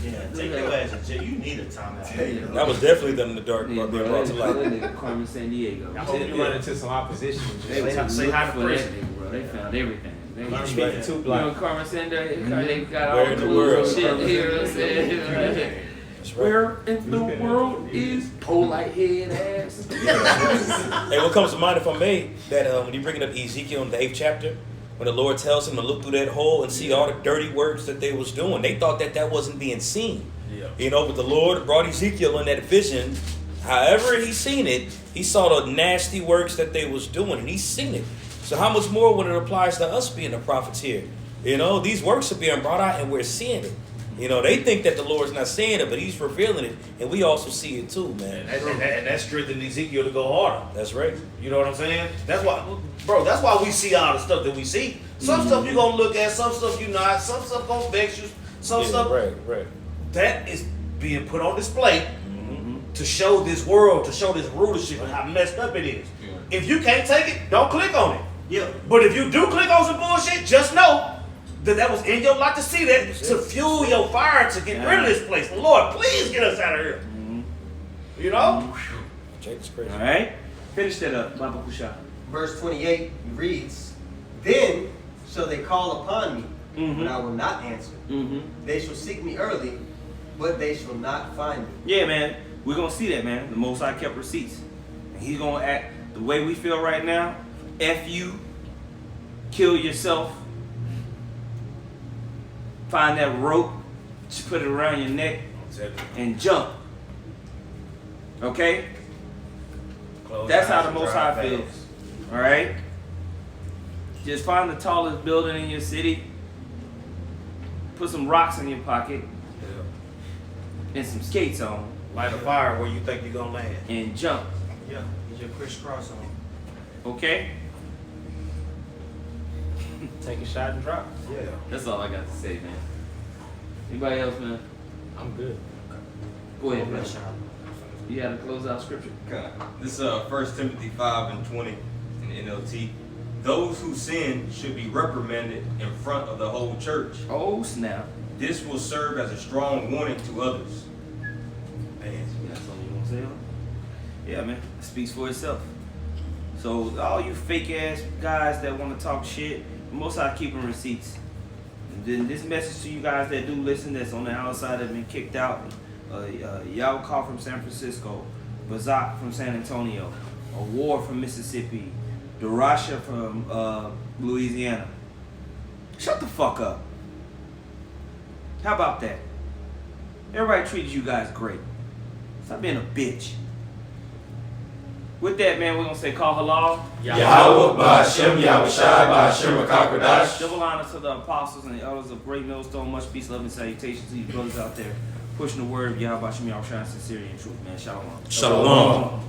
Yeah, take your ass to jail. You need a timeout. That was definitely them in the dark, Yeah, but being bro, brought that to light. nigga Carmen San Diego. I hope you run into some opposition. They Just was say hi to for that prison. nigga, bro. They found everything. They You was speaking too you know, black. Carmen San Diego, they got all Where in the world? shit. You know what I'm saying? That's right. Where in the world is polite head ass? Hey, what comes to mind if I may, that when you bring it up Ezekiel in the 8th chapter, when the Lord tells him to look through that hole and see all the dirty works that they was doing, they thought that wasn't being seen. Yeah. You know, but the Lord brought Ezekiel in that vision. However he seen it, he saw the nasty works that they was doing, and he's seen it. So how much more when it applies to us being the prophets here? You know, these works are being brought out, and we're seeing it. You know, they think that the Lord's not saying it, but He's revealing it, and we also see it too, man. And that strengthened Ezekiel to go harder. That's right. You know what I'm saying? That's why, bro. That's why we see all the stuff that we see. Some stuff you gonna look at, some stuff you not. Some stuff gonna vex you. Some stuff. Right. That is being put on display to show this world, to show this rulership and how messed up it is. Yeah. If you can't take it, don't click on it. Yeah. But if you do click on some bullshit, just know that was in your life to see that, to fuel your fire to get rid of this place. Lord, please get us out of here. You know? Check this crazy. All right, finish that up, Baba Kusha. Verse 28 reads, Then shall they call upon me, but I will not answer. They shall seek me early, but they shall not find me. Yeah, man, we're gonna see that, man. The Most High kept receipts, and He's gonna act the way we feel right now. F you, kill yourself, find that rope, just put it around your neck, and jump. Okay? That's how the Most High feels. Alright? Just find the tallest building in your city, put some rocks in your pocket, and some skates on, Light a fire where you think you're gonna land. and jump. Yeah. Get your crisscross on. Okay? Take a shot and drop. Yeah. That's all I got to say, man. Anybody else, man? I'm good. Go ahead, man. You got to close out scripture. Okay. This is 1 Timothy 5:20 in the NLT. Those who sin should be reprimanded in front of the whole church. Oh, snap. This will serve as a strong warning to others. Man, you got something you want to say on it? Yeah, man. It speaks for itself. So, all you fake ass guys that want to talk shit, most are keeping receipts. And then this message to you guys that do listen, that's on the outside, that have been kicked out. Yao Call from San Francisco, Bazak from San Antonio, Award from Mississippi, Darasha from Louisiana. Shut the fuck up. How about that? Everybody treated you guys great. Stop being a bitch. With that, man, we're going to say call halal. Yahweh Ba'Shem, Yahweh Shai Ba'Shem HaKakodash. Double honor to the apostles and the elders of Great Millstone. Much peace, love, and salutations to you brothers out there pushing the word of Yahweh Ba'Shem, Yahweh Shai, sincerity and truth, man. Shalom. Shalom.